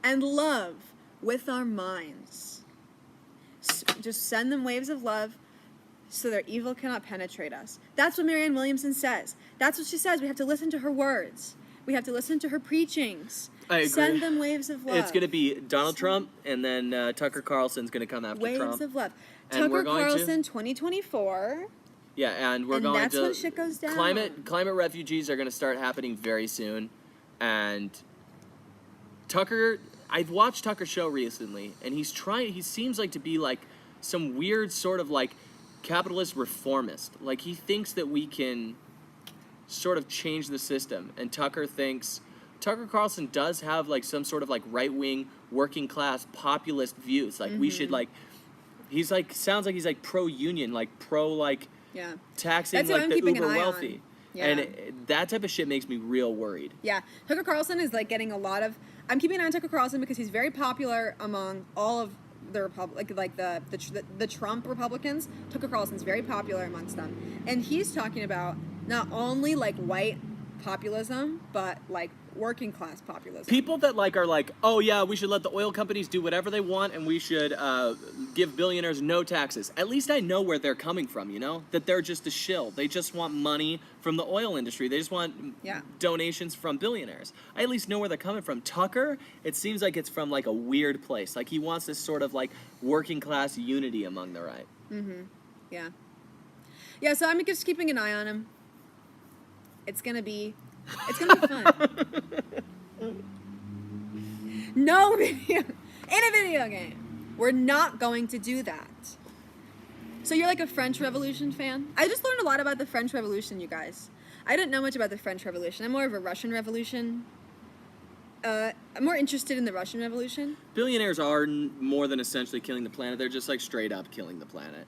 and love with our minds. Just send them waves of love so their evil cannot penetrate us. That's what Marianne Williamson says. That's what she says. We have to listen to her words. We have to listen to her preachings. I agree. Send them waves of love. It's going to be Donald Trump, and then Tucker Carlson's going to come after waves Trump. Waves of love. And Tucker Carlson, 2024. Yeah, and we're going that's to... when shit goes down. Climate refugees are going to start happening very soon. And Tucker... I've watched Tucker's show recently, and he seems like to be like some weird sort of like capitalist reformist. Like he thinks that we can sort of change the system. And Tucker Carlson does have like some sort of like right-wing, working class, populist views. Like we should like, he's like, sounds like he's like pro-union, like pro like taxing like the uber wealthy. Yeah. And that type of shit makes me real worried. Yeah. Tucker Carlson is like getting a lot of... I'm keeping an eye on Tucker Carlson because he's very popular among all of the the Trump Republicans. Tucker Carlson's very popular amongst them. And he's talking about not only like white populism, but like working class populism. People that like are like, oh yeah, we should let the oil companies do whatever they want and we should give billionaires no taxes. At least I know where they're coming from, you know? That they're just a shill. They just want money from the oil industry. They just want donations from billionaires. I at least know where they're coming from. Tucker, it seems like it's from like a weird place. Like he wants this sort of like working class unity among the right. Mm-hmm. Yeah. Yeah, so I'm just keeping an eye on him. It's gonna be fun. No video in a video game. We're not going to do that. So you're like a French Revolution fan? I just learned a lot about the French Revolution, you guys. I didn't know much about the French Revolution. I'm more of a Russian Revolution. I'm more interested in the Russian Revolution. Billionaires are more than essentially killing the planet. They're just like straight up killing the planet.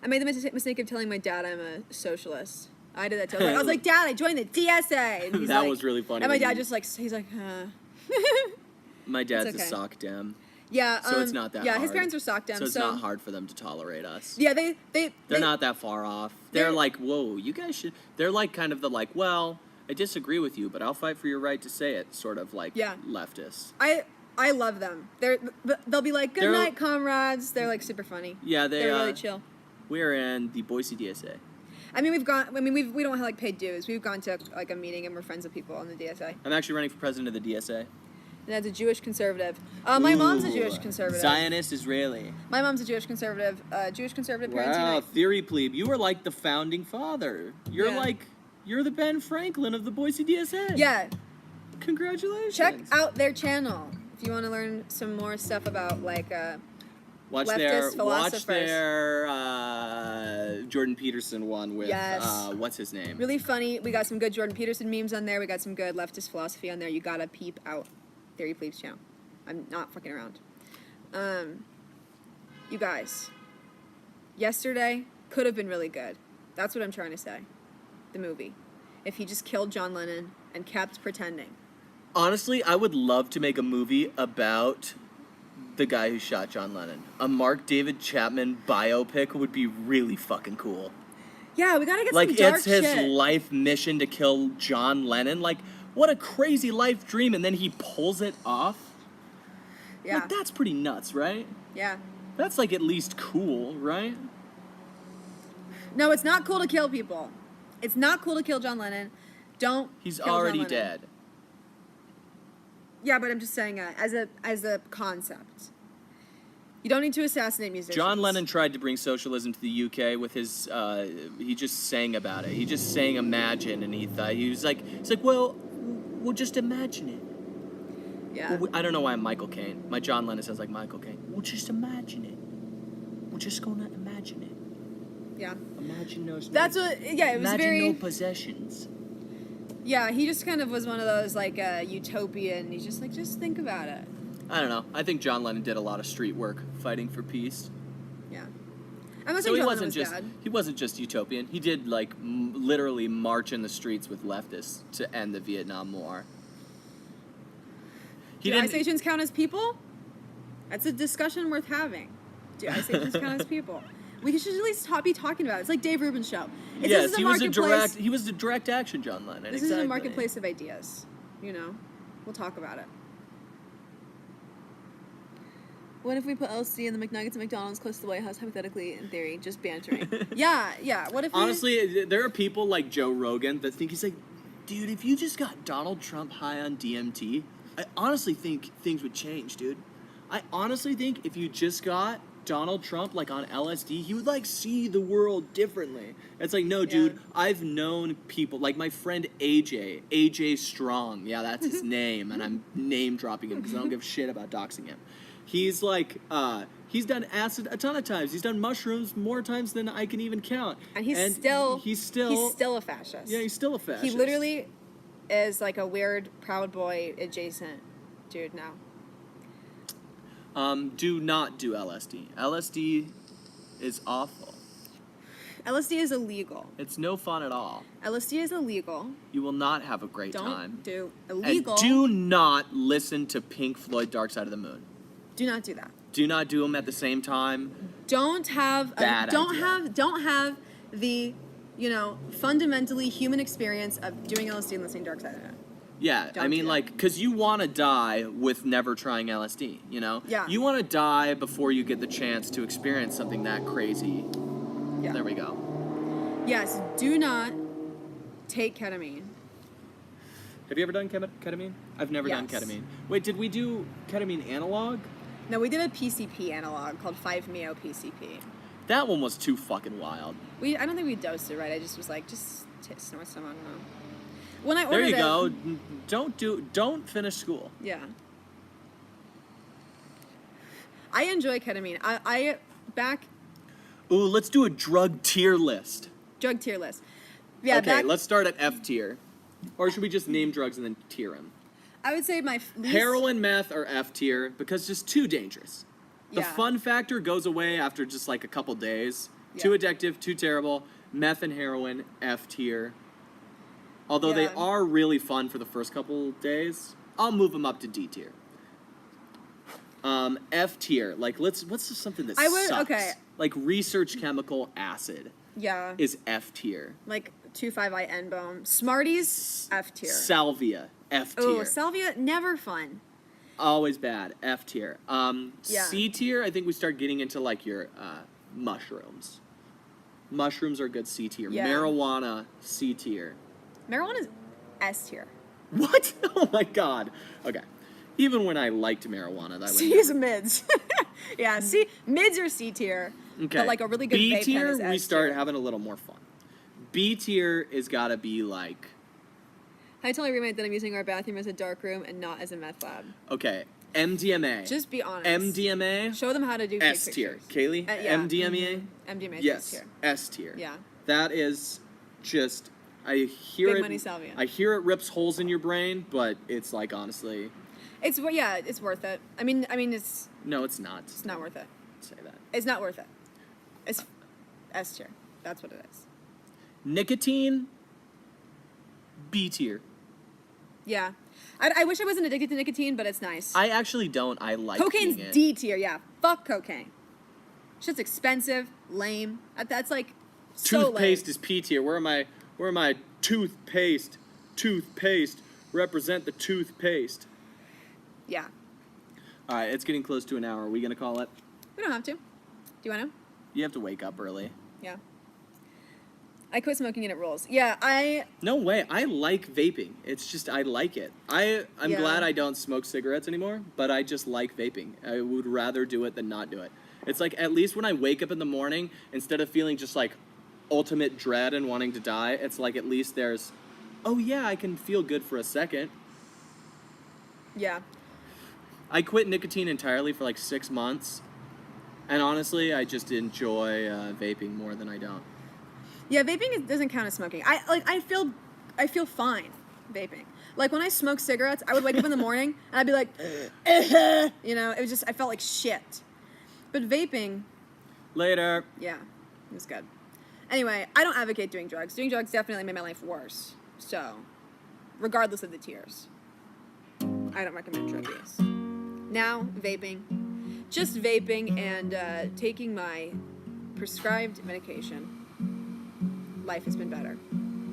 I made the mistake of telling my dad I'm a socialist. I did that too. I was like, Dad, I joined the DSA. And he's that like, was really funny. And my dad just like, he's like, My dad's a sock dem. Yeah. So it's not that hard. Yeah, his parents are sock dem. So it's not hard for them to tolerate us. Yeah, they're not that far off. They're like, whoa, you guys should. They're like kind of the like, well, I disagree with you, but I'll fight for your right to say it. Sort of like leftists. I love them. They'll be like, good night, comrades. They're like super funny. Yeah, they're really chill. We're in the Boise DSA. I mean, we don't have like paid dues. We've gone to like a meeting and we're friends with people on the DSA. I'm actually running for president of the DSA. And that's a Jewish conservative. My mom's a Jewish conservative. Zionist Israeli. My mom's a Jewish conservative. Jewish conservative parents unite. Wow, theory plebe. You were like the founding father. You're the Ben Franklin of the Boise DSA. Yeah. Congratulations. Check out their channel if you want to learn some more stuff about like Watch their Jordan Peterson one with what's his name? Really funny. We got some good Jordan Peterson memes on there. We got some good leftist philosophy on there. You gotta peep out Theory Plebes channel. I'm not fucking around. You guys, yesterday could have been really good. That's what I'm trying to say. The movie. If he just killed John Lennon and kept pretending. Honestly, I would love to make a movie about the guy who shot John Lennon. A Mark David Chapman biopic would be really fucking cool. Yeah, we gotta get some dark shit. Like, it's his life mission to kill John Lennon. Like, what a crazy life dream, and then he pulls it off. Yeah. Like, that's pretty nuts, right? Yeah. That's, like, at least cool, right? No, it's not cool to kill people. It's not cool to kill John Lennon. Don't He's kill already John Lennon. dead. Yeah, but I'm just saying as a concept. You don't need to assassinate musicians. John Lennon tried to bring socialism to the UK with his, he just sang about it. He just sang Imagine, and he was like, well, we'll just imagine it. Yeah. Well, I don't know why I'm Michael Caine. My John Lennon sounds like Michael Caine. We'll just imagine it. We're just gonna imagine it. Yeah. Imagine no. That's what. Yeah, it was imagine very. no possessions. Yeah, he just kind of was one of those like utopian. He's just like, just think about it. I don't know. I think John Lennon did a lot of street work fighting for peace. Yeah. I'm not so saying he John wasn't Lennon was just bad. he wasn't just utopian. He did like literally march in the streets with leftists to end the Vietnam War. Do Ice Asians count as people? That's a discussion worth having. Do Ice Asians count as people? We should at least be talking about it. It's like Dave Rubin's show. Yes, he was a direct action John Lennon. This is a marketplace of ideas. You know, we'll talk about it. What if we put LSD in the McNuggets at McDonald's close to the White House, hypothetically, in theory, just bantering? yeah. What if honestly, there are people like Joe Rogan that think he's like, dude, if you just got Donald Trump high on DMT, I honestly think things would change, dude. I honestly think if you just got Donald Trump like on LSD, he would like see the differently. It's like, no, dude, I've known people like my friend AJ Strong. Yeah, that's his name, and I'm name dropping him because I don't give a shit about doxing him. He's like, he's done acid a ton of times. He's done mushrooms more times than I can even count. And he's still a fascist. Yeah, he's still a fascist. He literally is like a weird Proud Boy adjacent dude now. Do not do LSD. LSD is awful. LSD is illegal. It's no fun at all. LSD is illegal. You will not have a great Don't time. do illegal. And do not listen to Pink Floyd Dark Side of the Moon. Do not do that. Do not do them at the same time. Don't have don't have the, fundamentally human experience of doing LSD and listening to Dark Side of the Moon. Yeah, I mean, because you want to die with never trying LSD, Yeah. You want to die before you get the chance to experience something that crazy. Yeah. There we go. Yes, do not take ketamine. Have you ever done ketamine? I've never done ketamine. Wait, did we do ketamine analog? No, we did a PCP analog called 5-MeO-PCP. That one was too fucking wild. I don't think we dosed it right. I just was like, snort some, I don't know. When I ordered there you go. Don't finish school. Yeah. I enjoy ketamine. I back. Ooh, let's do a drug tier list. Drug tier list. Yeah. Okay, let's start at F tier. Or should we just name drugs and then tier them? I would say my least... Heroin, meth are F tier because just too dangerous. The fun factor goes away after just like a couple days. Yeah. Too addictive, too terrible. Meth and heroin, F tier. Although they are really fun for the first couple days, I'll move them up to D tier. F tier, like what's just something that sucks? Okay. Like research chemical acid. Yeah. Is F tier. Like 2,5-N-bone. Smarties, F tier. Salvia, F tier. Oh, salvia, never fun. Always bad, F tier. C tier, I think we start getting into like your mushrooms. Mushrooms are good C tier. Yeah. Marijuana, C tier. Marijuana is S tier. What? Oh my god. Okay. Even when I liked marijuana, that C is mids. Yeah, C mids are C tier. Okay. But like a really good B vape tier, pen is S we start tier. having a little more fun. B tier is gotta be like. I tell my roommate that I'm using our bathroom as a dark room and not as a meth lab. Okay. MDMA. Just be honest. MDMA. Show them how to do S tier. Kaylee? Yeah. MDMA? MDMA is yes. S tier. S tier. Yeah. That is just. I hear Big it. money salvia. I hear it rips holes in your brain, but it's like honestly. It's worth it. I mean, it's. No, it's not. It's not worth it. Say that. It's not worth it. It's S tier. That's what it is. Nicotine. B tier. Yeah. I wish I wasn't addicted to nicotine, but it's nice. I actually don't. I like Cocaine's it. D tier. Yeah. Fuck cocaine. Shit's expensive, lame. That's like. Toothpaste so is P tier. Where am I? Toothpaste. Toothpaste. Represent the toothpaste. Yeah. All right, it's getting close to an hour. Are we gonna call it? We don't have to. Do you want to? You have to wake up early. Yeah. I quit smoking and it rolls. Yeah, No way. I like vaping. It's just I like it. I'm glad I don't smoke cigarettes anymore, but I just like vaping. I would rather do it than not do it. It's like at least when I wake up in the morning, instead of feeling just like ultimate dread and wanting to die, it's like at least there's, oh yeah, I can feel good for a second. Yeah. I quit nicotine entirely for like 6 months, and honestly, I just enjoy vaping more than I don't. Yeah, vaping doesn't count as smoking. I feel fine vaping. Like when I smoke cigarettes, I would wake up in the morning and I'd be like, it was just I felt like shit. But vaping. Later. Yeah, it was good. Anyway, I don't advocate doing drugs. Doing drugs definitely made my life worse. So, regardless of the tiers, I don't recommend drug use. Now, vaping. Just vaping and taking my prescribed medication. Life has been better.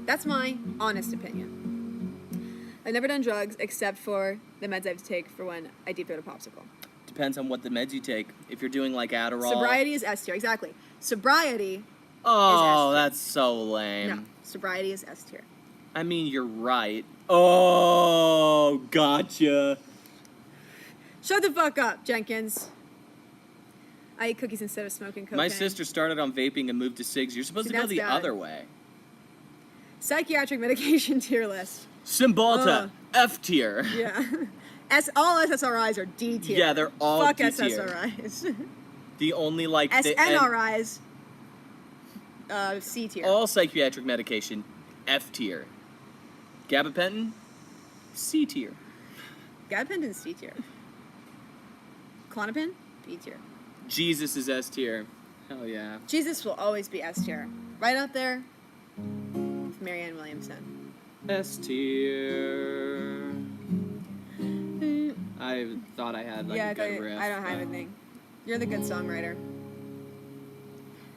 That's my honest opinion. I've never done drugs except for the meds I have to take for when I deep throat a popsicle. Depends on what the meds you take. If you're doing like Adderall. Sobriety is S tier, exactly. Sobriety Oh, that's so lame. No, sobriety is S tier. I mean, you're right. Oh, gotcha. Shut the fuck up, Jenkins. I eat cookies instead of smoking cocaine. My sister started on vaping and moved to cigs. You're supposed to go the other way. Psychiatric medication tier list. Cymbalta, F tier. Yeah. All SSRIs are D tier. Yeah, they're all Fuck D tier. SSRIs. The only like SNRIs. C tier. All psychiatric medication, F tier. Gabapentin, C tier. Gabapentin's C tier. Klonopin, B tier. Jesus is S tier. Hell yeah. Jesus will always be S tier. Right out there with Marianne Williamson. S tier. I thought I had a good riff. I don't have anything. You're the good songwriter.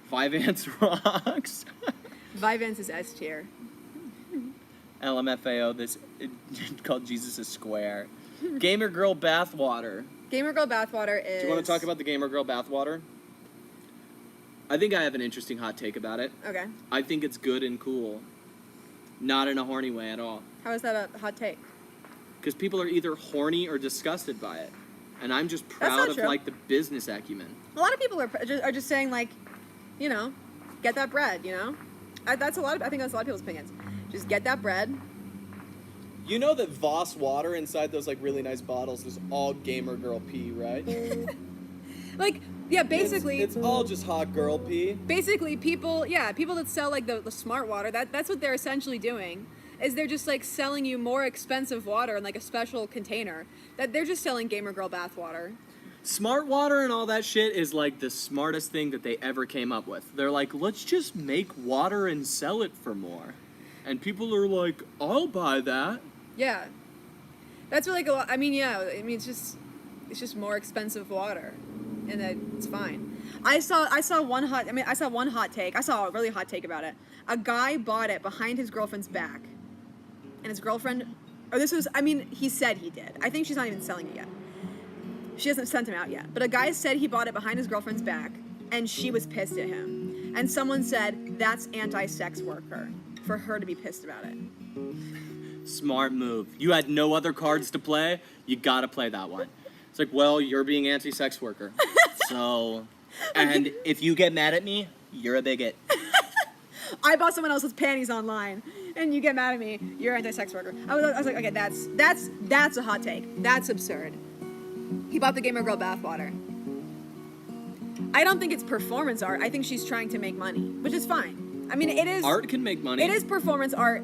Five Ants rocks. Vivance is S tier. LMFAO, this called Jesus is Square. Gamer Girl Bathwater. Gamer Girl Bathwater is... Do you want to talk about the Gamer Girl Bathwater? I think I have an interesting hot take about it. Okay. I think it's good and cool. Not in a horny way at all. How is that a hot take? Because people are either horny or disgusted by it. And I'm just proud of, like, the business acumen. A lot of people are just saying, like, you know, get that bread, you know? I think that's a lot of people's opinions. Just get that bread. You know that Voss water inside those, like, really nice bottles is all Gamer Girl pee, right? Like, yeah, basically... It's all just hot girl pee. Basically, people that sell, like, the smart water, that's what they're essentially doing. Is they're just, like, selling you more expensive water in, like, a special container. That they're just selling Gamer Girl bath water. Smart water and all that shit is, like, the smartest thing that they ever came up with. They're like, let's just make water and sell it for more. And people are like, I'll buy that. Yeah. That's what, like, a lot... I mean, yeah. I mean, it's just more expensive water. And it's fine. I saw one hot take. I saw a really hot take about it. A guy bought it behind his girlfriend's back. And his girlfriend... he said he did. I think she's not even selling it yet. She hasn't sent him out yet. But a guy said he bought it behind his girlfriend's back, and she was pissed at him. And someone said, that's anti-sex worker, for her to be pissed about it. Smart move. You had no other cards to play, you gotta play that one. It's like, well, you're being anti-sex worker. So, and if you get mad at me, you're a bigot. I bought someone else's panties online, and you get mad at me, you're an anti-sex worker. I was like, okay, that's a hot take. That's absurd. He bought the Gamer Girl bathwater. I don't think it's performance art. I think she's trying to make money, which is fine. I mean, it is... Art can make money. It is performance art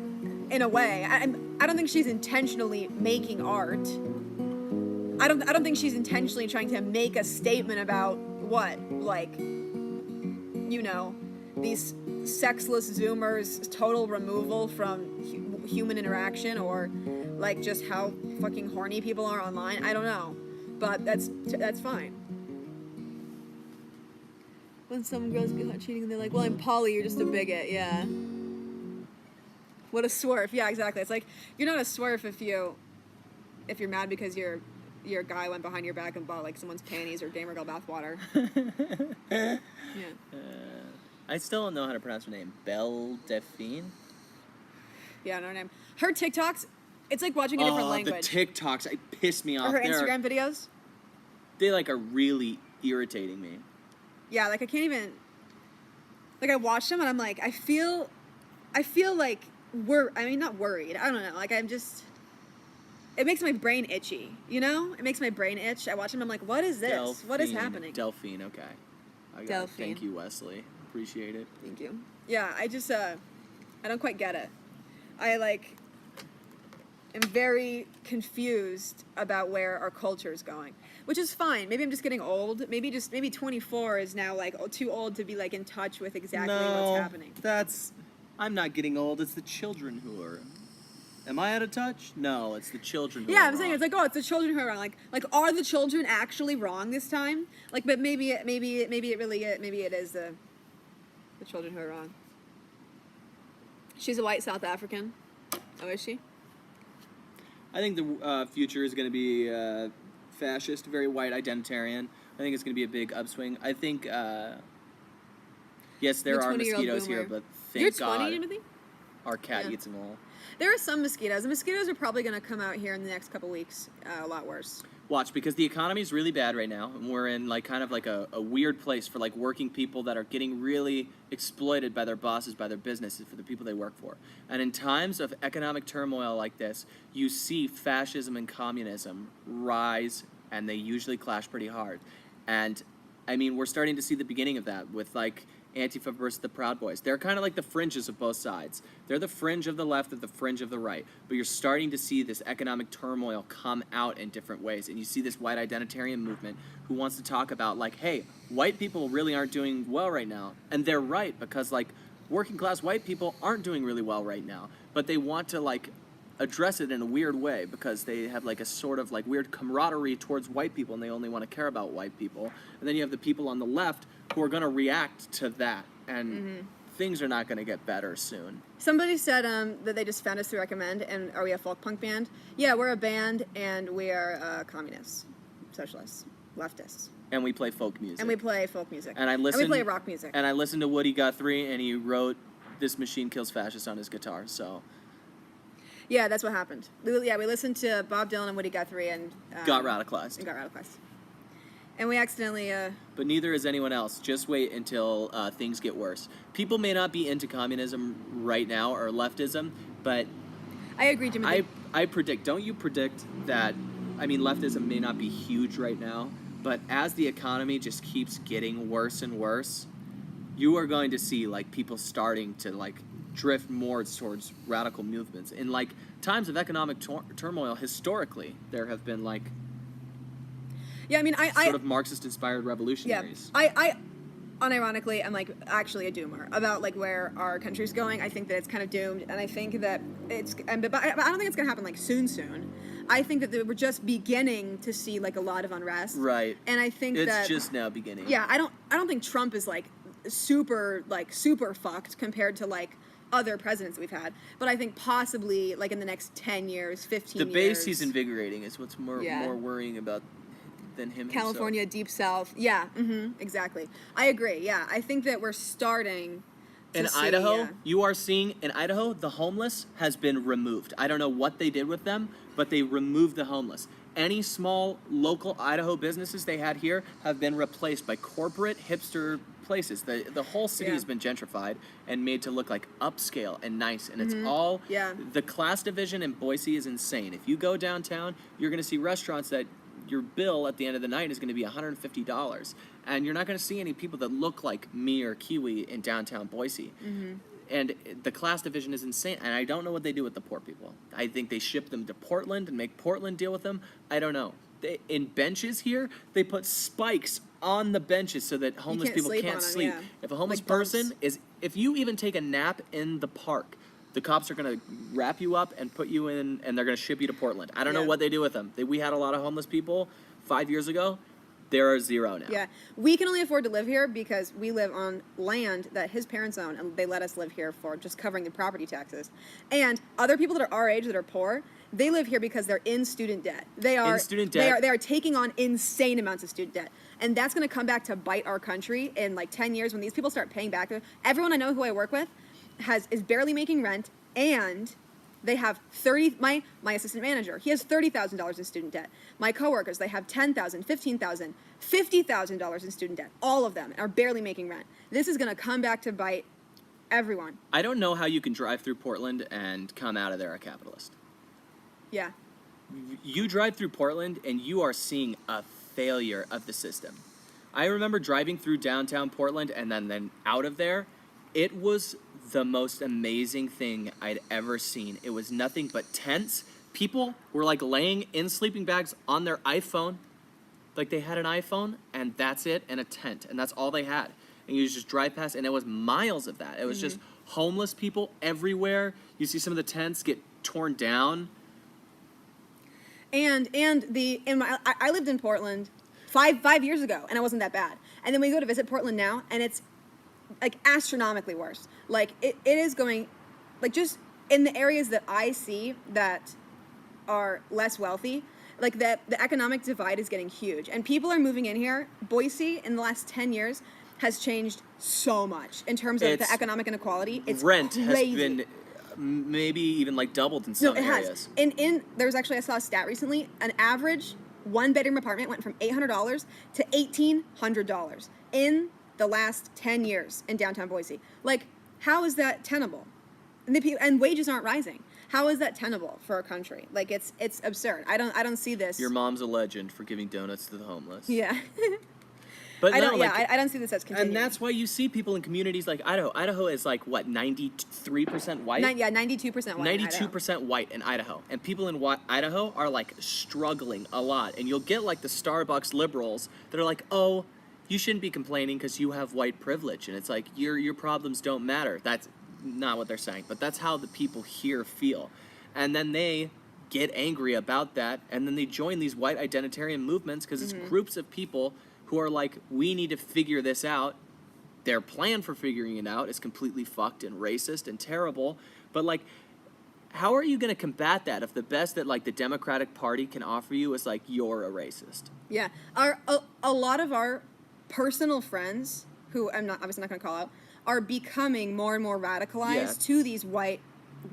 in a way. I don't think she's intentionally making art. I don't think she's intentionally trying to make a statement about what? Like, you know, these sexless Zoomers' total removal from human interaction, or like just how fucking horny people are online. I don't know. But that's fine. When some girls get caught cheating and they're like, well, I'm poly, you're just a bigot, yeah. What a swerve. Yeah, exactly. It's like, you're not a swerve if you're mad because your guy went behind your back and bought like someone's panties or Gamer Girl bathwater. Yeah. I still don't know how to pronounce her name. Belle Delphine? Yeah, I know her name. Her TikToks, it's like watching a different language. The TikToks, it pissed me off. Or her Instagram videos. They like are really irritating me. Yeah, like I can't even. Like I watch them and I'm like, I feel like not worried. I don't know. Like I'm just. It makes my brain itchy. You know, it makes my brain itch. I watch them. I'm like, what is this? Delphine, what is happening? Delphine. Okay. I got it. Thank you, Wesley. Appreciate it. Thank you. Yeah, I just I don't quite get it. I am very confused about where our culture is going, which is fine. Maybe I'm just getting old. Maybe 24 is now like too old to be like in touch with exactly what's happening. I'm not getting old. It's the children who are. Am I out of touch? No, it's the children who are. Yeah, I'm saying it's like, oh, it's the children who are wrong. Like are the children actually wrong this time? Like, but maybe it is the children who are wrong. She's a white South African. Oh, is she? I think the future is going to be fascist, very white identitarian. I think it's going to be a big upswing. I think, yes, there are mosquitoes here, but thank God Timothy? Our cat eats them all. There are some mosquitoes. The mosquitoes are probably going to come out here in the next couple weeks a lot worse. Watch, because the economy is really bad right now, and we're in like kind of like a weird place for like working people that are getting really exploited by their bosses, by their businesses, for the people they work for. And in times of economic turmoil like this, you see fascism and communism rise, and they usually clash pretty hard. And I mean, we're starting to see the beginning of that with like Antifa versus the Proud Boys. They're kind of like the fringes of both sides. They're the fringe of the left and the fringe of the right. But you're starting to see this economic turmoil come out in different ways. And you see this white identitarian movement who wants to talk about like, hey, white people really aren't doing well right now. And they're right, because like working class white people aren't doing really well right now, but they want to like address it in a weird way because they have like a sort of like weird camaraderie towards white people and they only want to care about white people. And then you have the people on the left who are going to react to that, and things are not going to get better soon. Somebody said that they just found us through Recommend, and are we a folk punk band? Yeah, we're a band, and we are communists, socialists, leftists. And we play folk music. And we play folk music. And we play rock music. And I listened to Woody Guthrie, and he wrote "This Machine Kills Fascists" on his guitar. So. Yeah, that's what happened. We listened to Bob Dylan and Woody Guthrie and got radicalized. And we accidentally. But neither is anyone else. Just wait until things get worse. People may not be into communism right now or leftism, but I agree, Jimmy. I predict. Don't you predict that? I mean, leftism may not be huge right now, but as the economy just keeps getting worse and worse, you are going to see like people starting to like drift more towards radical movements. In like times of economic turmoil, historically, there have been like sort of Marxist-inspired revolutionaries. Yeah, I unironically, I'm like actually a doomer about like where our country's going. I think that it's kind of doomed, and I think that but I don't think it's gonna happen like soon. I think that we're just beginning to see like a lot of unrest. Right. And I think it's just now beginning. Yeah, I don't think Trump is like super fucked compared to like other presidents we've had, but I think possibly like in the next 10 years, 15 years. The base he's invigorating is what's more worrying about than him California, himself. Deep South. Yeah, exactly. I agree. Yeah, I think that we're starting to see, Idaho, you are seeing, in Idaho, the homeless has been removed. I don't know what they did with them, but they removed the homeless. Any small local Idaho businesses they had here have been replaced by corporate hipster places. The whole city has been gentrified and made to look like upscale and nice, and it's all the class division in Boise is insane. If you go downtown, you're going to see restaurants that your bill at the end of the night is going to be $150, and you're not going to see any people that look like me or Kiwi in downtown Boise. And the class division is insane, and I don't know what they do with the poor people. I think they ship them to Portland and make Portland deal with them. I don't know. In benches here, they put spikes on the benches so that homeless people can't sleep. If a homeless person if you even take a nap in the park, the cops are going to wrap you up and put you in, and they're going to ship you to Portland. I don't know what they do with them. We had a lot of homeless people 5 years ago. There are zero now. Yeah. We can only afford to live here because we live on land that his parents own, and they let us live here for just covering the property taxes. And other people that are our age that are poor, they live here because they're in student debt. They are in student debt. They are taking on insane amounts of student debt. And that's going to come back to bite our country in like 10 years when these people start paying back. Everyone I know who I work with is barely making rent, and they have my assistant manager, he has $30,000 in student debt. My coworkers, they have $10,000, $15,000, $50,000 in student debt. All of them are barely making rent. This is going to come back to bite everyone. I don't know how you can drive through Portland and come out of there a capitalist. Yeah. You drive through Portland and you are seeing a failure of the system. I remember driving through downtown Portland and then out of there. It was the most amazing thing I'd ever seen. It was nothing but tents. People were like laying in sleeping bags on their iPhone. Like they had an iPhone and that's it, and a tent, and that's all they had. And you just drive past, and it was miles of that. It was just homeless people everywhere. You see some of the tents get torn down. I lived in Portland five years ago, and it wasn't that bad. And then we go to visit Portland now, and it's like astronomically worse. Like it is going, like just in the areas that I see that are less wealthy, like that the economic divide is getting huge, and people are moving in here. Boise in the last 10 years has changed so much in terms of the economic inequality. It's rent crazy. Has been maybe even like doubled in some areas. There was actually, I saw a stat recently, an average one-bedroom apartment went from $800 to $1,800 in the last 10 years in downtown Boise. Like, how is that tenable? And wages aren't rising. How is that tenable for our country? Like, it's absurd. I don't see this. Your mom's a legend for giving donuts to the homeless. Yeah. But I don't see this as continuing. And that's why you see people in communities like Idaho. Idaho is like, what, 93% white? 92% white. 92% white in Idaho. And people in Idaho are like struggling a lot. And you'll get like the Starbucks liberals that are like, oh, you shouldn't be complaining because you have white privilege, and it's like your problems don't matter. That's not what they're saying, but that's how the people here feel, and then they get angry about that, and then they join these white identitarian movements because it's groups of people who are like, we need to figure this out. Their plan for figuring it out is completely fucked and racist and terrible, but like, how are you going to combat that if the best that like the Democratic Party can offer you is like, you're a racist? Yeah, a lot of our personal friends, who I'm obviously not going to call out, are becoming more and more radicalized to these white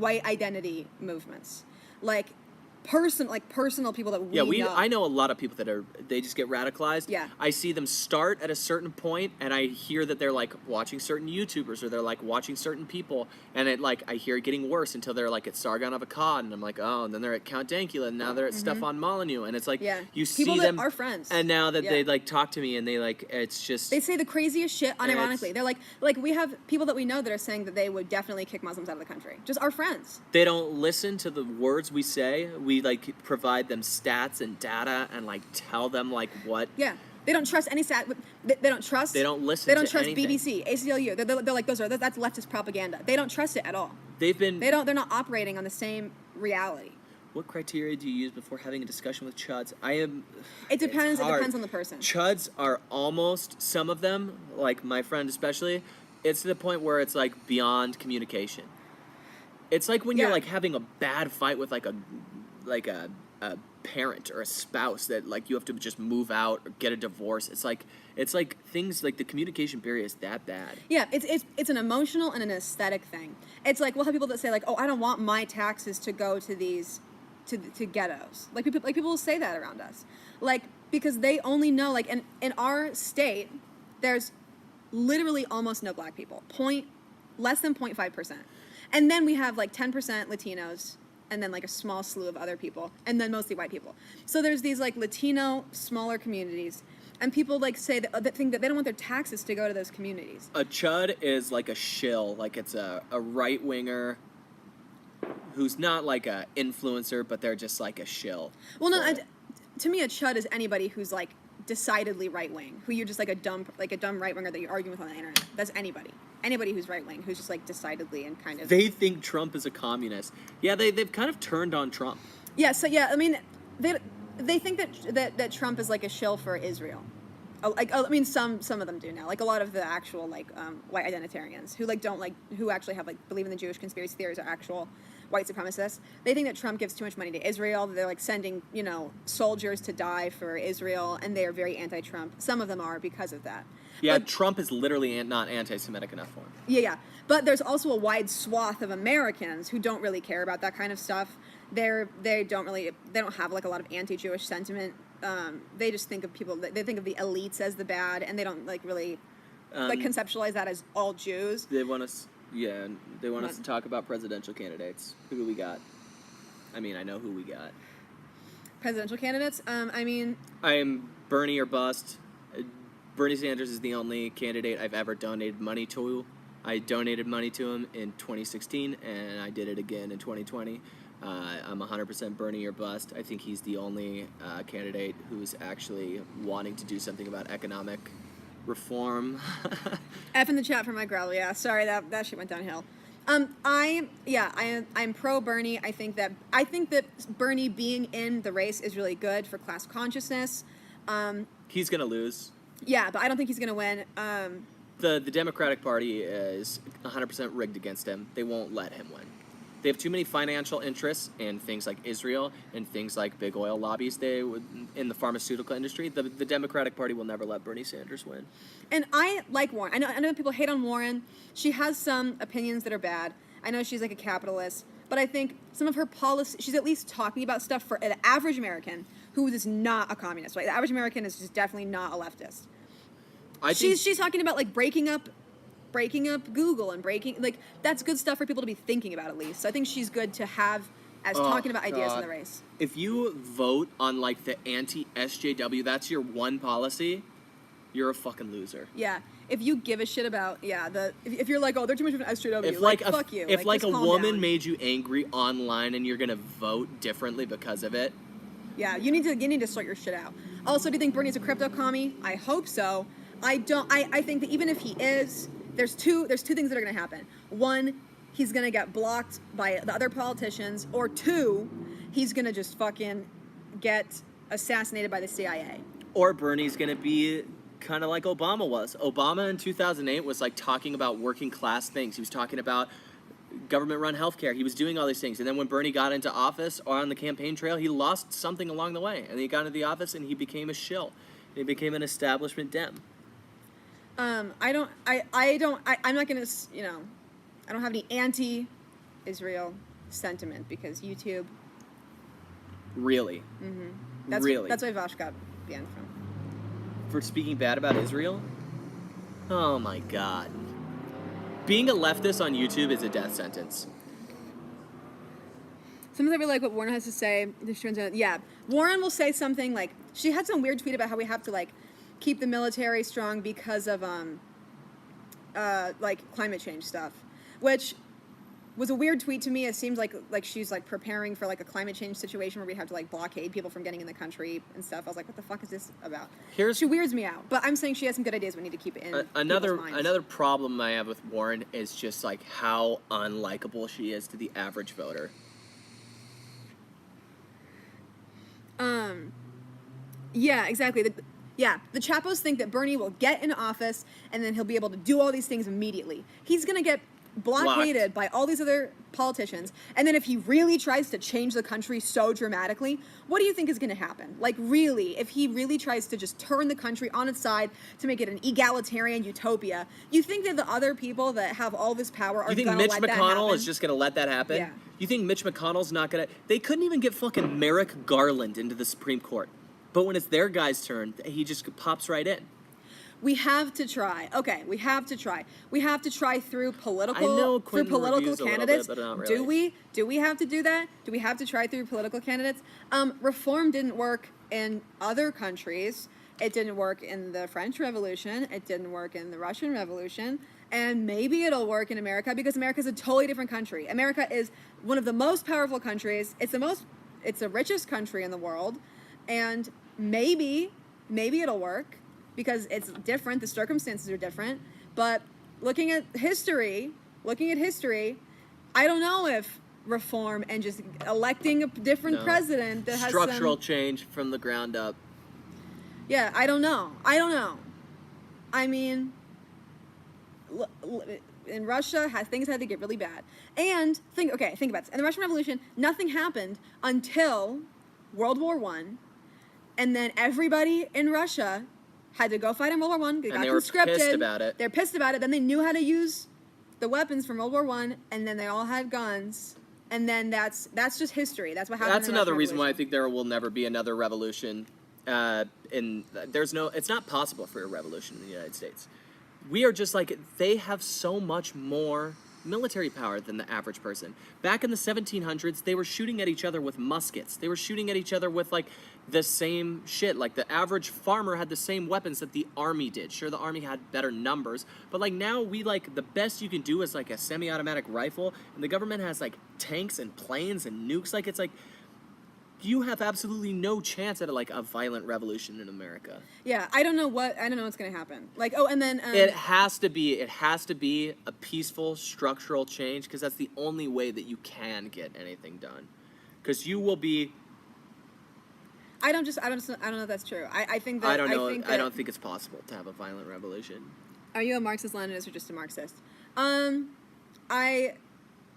identity movements. Like personal people that we know. I know a lot of people that they just get radicalized. Yeah. I see them start at a certain point, and I hear that they're like watching certain YouTubers, or they're like watching certain people, and I hear it getting worse until they're like at Sargon of Akkad, and I'm like, oh, and then they're at Count Dankula, and now they're at Stefan Molyneux, and it's like you see people them that are friends, and now that they like talk to me, and they like it's just they say the craziest shit unironically. They're like we have people that we know that are saying that they would definitely kick Muslims out of the country. Just our friends. They don't listen to the words we say. We like provide them stats and data and like tell them like what. Yeah, they don't trust any stat. They don't trust. They don't listen. They don't trust anything. BBC, ACLU. They're like that's leftist propaganda. They don't trust it at all. They're not operating on the same reality. What criteria do you use before having a discussion with chuds? It depends. It depends on the person. Chuds are almost, some of them, like my friend especially, it's to the point where it's like beyond communication. It's like when you're like having a bad fight with like a parent or a spouse that like you have to just move out or get a divorce. It's like things like the communication barrier is that bad. Yeah, it's an emotional and an aesthetic thing. It's like we'll have people that say like, oh, I don't want my taxes to go to these to ghettos. Like people will say that around us, like because they only know like in our state there's literally almost no black people, less than 0.5%, and then we have like 10% Latinos. And then like a small slew of other people, and then mostly white people. So there's these like Latino smaller communities, and people like say that think that they don't want their taxes to go to those communities. A chud is like a shill, like it's a right winger who's not like a influencer, but they're just like a shill. Well, no, to me a chud is anybody who's like decidedly right wing, who you're just like a dumb right winger that you're arguing with on the internet. That's anybody who's right wing, who's just like decidedly and kind of. They think Trump is a communist. Yeah, they've kind of turned on Trump. Yeah. So yeah, I mean, they think that Trump is like a shill for Israel. I mean, some of them do now. Like a lot of the actual like white identitarians who actually have like believe in the Jewish conspiracy theories are actual white supremacists. They think that Trump gives too much money to Israel. They're like sending soldiers to die for Israel, and they are very anti-Trump. Some of them are because of that. Yeah, but Trump is literally not anti-Semitic enough for him. Yeah. But there's also a wide swath of Americans who don't really care about that kind of stuff. They don't have like a lot of anti-Jewish sentiment. They just think of they think of the elites as the bad, and they don't like really like conceptualize that as all Jews. They want us to talk about presidential candidates. Who do we got? I mean, I know who we got. Presidential candidates? I am Bernie or bust. Bernie Sanders is the only candidate I've ever donated money to. I donated money to him in 2016, and I did it again in 2020. I'm 100% Bernie or bust. I think he's the only candidate who's actually wanting to do something about economic reform. F in the chat for my growl. Yeah, sorry, that shit went downhill. I'm pro Bernie. I think that Bernie being in the race is really good for class consciousness. He's gonna lose. Yeah, but I don't think he's gonna win. The Democratic Party is 100% rigged against him. They won't let him win. They have too many financial interests in things like Israel and things like big oil lobbies. In the pharmaceutical industry. The Democratic Party will never let Bernie Sanders win. And I like Warren. I know people hate on Warren. She has some opinions that are bad. I know she's like a capitalist, but I think some of her policies, she's at least talking about stuff for an average American who is not a communist. Right? The average American is just definitely not a leftist. She's talking about like breaking up Google and that's good stuff for people to be thinking about at least. So I think she's good to have as talking about ideas in the race. If you vote on like the anti-SJW, that's your one policy, you're a fucking loser. Yeah. If you give a shit about if you're like, oh, they're too much of an SJW, if fuck you. If like a woman made you angry online and you're gonna vote differently because of it. Yeah, you need to sort your shit out. Also, do you think Bernie's a crypto commie? I hope so. I think that even if he is, there's two things that are going to happen. One, he's going to get blocked by the other politicians, or two, he's going to just fucking get assassinated by the CIA. Or Bernie's going to be kind of like Obama was. Obama in 2008 was like talking about working class things. He was talking about government-run healthcare. He was doing all these things. And then when Bernie got into office or on the campaign trail, he lost something along the way. And then he got into the office and he became a shill. He became an establishment Dem. I'm not going to, you know, I don't have any anti-Israel sentiment because YouTube. Really? Mm-hmm. That's why Vosh got banned from. For speaking bad about Israel? Oh my God. Being a leftist on YouTube is a death sentence. Sometimes I really like what Warren has to say. This turns out, yeah, Warren will say something like, she had some weird tweet about how we have to like keep the military strong because of like climate change stuff, which was a weird tweet to me. It seems like she's like preparing for like a climate change situation where we have to like blockade people from getting in the country and stuff. I was like, what the fuck is this about? She weirds me out. But I'm saying she has some good ideas. We need to keep it in another problem I have with Warren is just like how unlikable she is to the average voter. Yeah, exactly. The Chapos think that Bernie will get into office and then he'll be able to do all these things immediately. He's going to get blockaded by all these other politicians. And then if he really tries to change the country so dramatically, what do you think is going to happen? Like, really, if he really tries to just turn the country on its side to make it an egalitarian utopia, you think that the other people that have all this power are going to let that happen? You think Mitch McConnell is just going to let that happen? Yeah. You think Mitch McConnell's not going to... They couldn't even get fucking Merrick Garland into the Supreme Court. But when it's their guy's turn, he just pops right in. We have to try. Okay, we have to try. We have to try through political candidates. Bit, but not really. Do we have to do that? Do we have to try through political candidates? Reform didn't work in other countries. It didn't work in the French Revolution. It didn't work in the Russian Revolution. And maybe it'll work in America because America is a totally different country. America is one of the most powerful countries. It's the richest country in the world. And maybe it'll work because it's different. The circumstances are different. But looking at history, I don't know if reform and just electing a different president that has structural change from the ground up. Yeah, I don't know. I mean, in Russia, things had to get really bad. And think about this. In the Russian Revolution, nothing happened until World War I. And then everybody in Russia had to go fight in World War I. They got conscripted. Were pissed about it. They're pissed about it. Then they knew how to use the weapons from World War I, and then they all had guns. And then that's just history. That's what happened. That's another reason why I think there will never be another revolution. It's not possible for a revolution in the United States. We are just like, they have so much more military power than the average person. Back in the 1700s, they were shooting at each other with muskets. They were shooting at each other with like the same shit. Like the average farmer had the same weapons that the army did. Sure, the army had better numbers, but like now the best you can do is like a semi-automatic rifle, and the government has like tanks and planes and nukes. Like it's like, you have absolutely no chance at like a violent revolution in America. Yeah, I don't know what's going to happen. Like, and then it has to be a peaceful structural change, because that's the only way that you can get anything done. Because you will be. I don't know if that's true. I think that I don't know. I don't think it's possible to have a violent revolution. Are you a Marxist-Leninist or just a Marxist?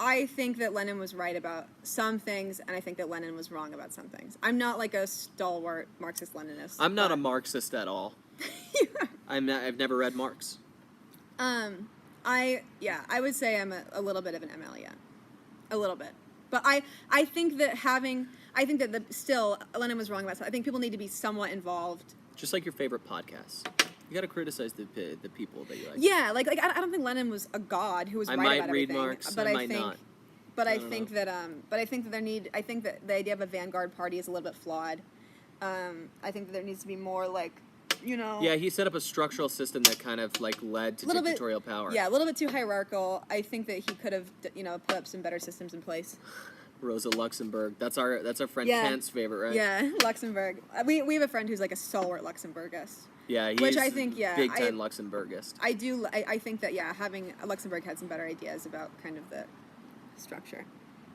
I think that Lenin was right about some things, and I think that Lenin was wrong about some things. I'm not like a stalwart Marxist-Leninist. I'm not a Marxist at all. I've never read Marx. I would say I'm a little bit of an ML, yeah. A little bit. But I think that still Lenin was wrong about something. I think people need to be somewhat involved. Just like your favorite podcasts. You got to criticize the people that you like. Yeah, like I don't think Lenin was a god who was right about everything. I might read Marx, but I might not. But I think that the idea of a vanguard party is a little bit flawed. I think that there needs to be more like, you know. Yeah, he set up a structural system that kind of like led to dictatorial power. Yeah, a little bit too hierarchical. I think that he could have, put up some better systems in place. Rosa Luxemburg. That's our friend Kent's favorite, right? Yeah, Luxembourg. We have a friend who's like a stalwart Luxemburgist. Yeah, he's which I think big time Luxemburgist. I think that having Luxembourg had some better ideas about kind of the structure.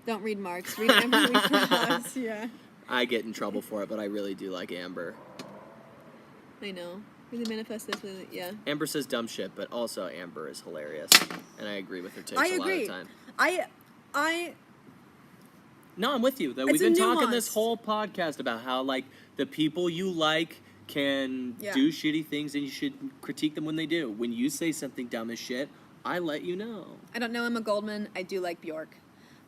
Don't read Marx. Read Amber Louise. Yeah. I get in trouble for it, but I really do like Amber. I know. The manifest this with yeah. Amber says dumb shit, but also Amber is hilarious, and I agree with her takes I a agree. lot of the time. No, I'm with you. Though we've been talking this whole podcast about how like the people you like can do shitty things, and you should critique them when they do. When you say something dumb as shit, I let you know. I don't know Emma Goldman. I do like Bjork.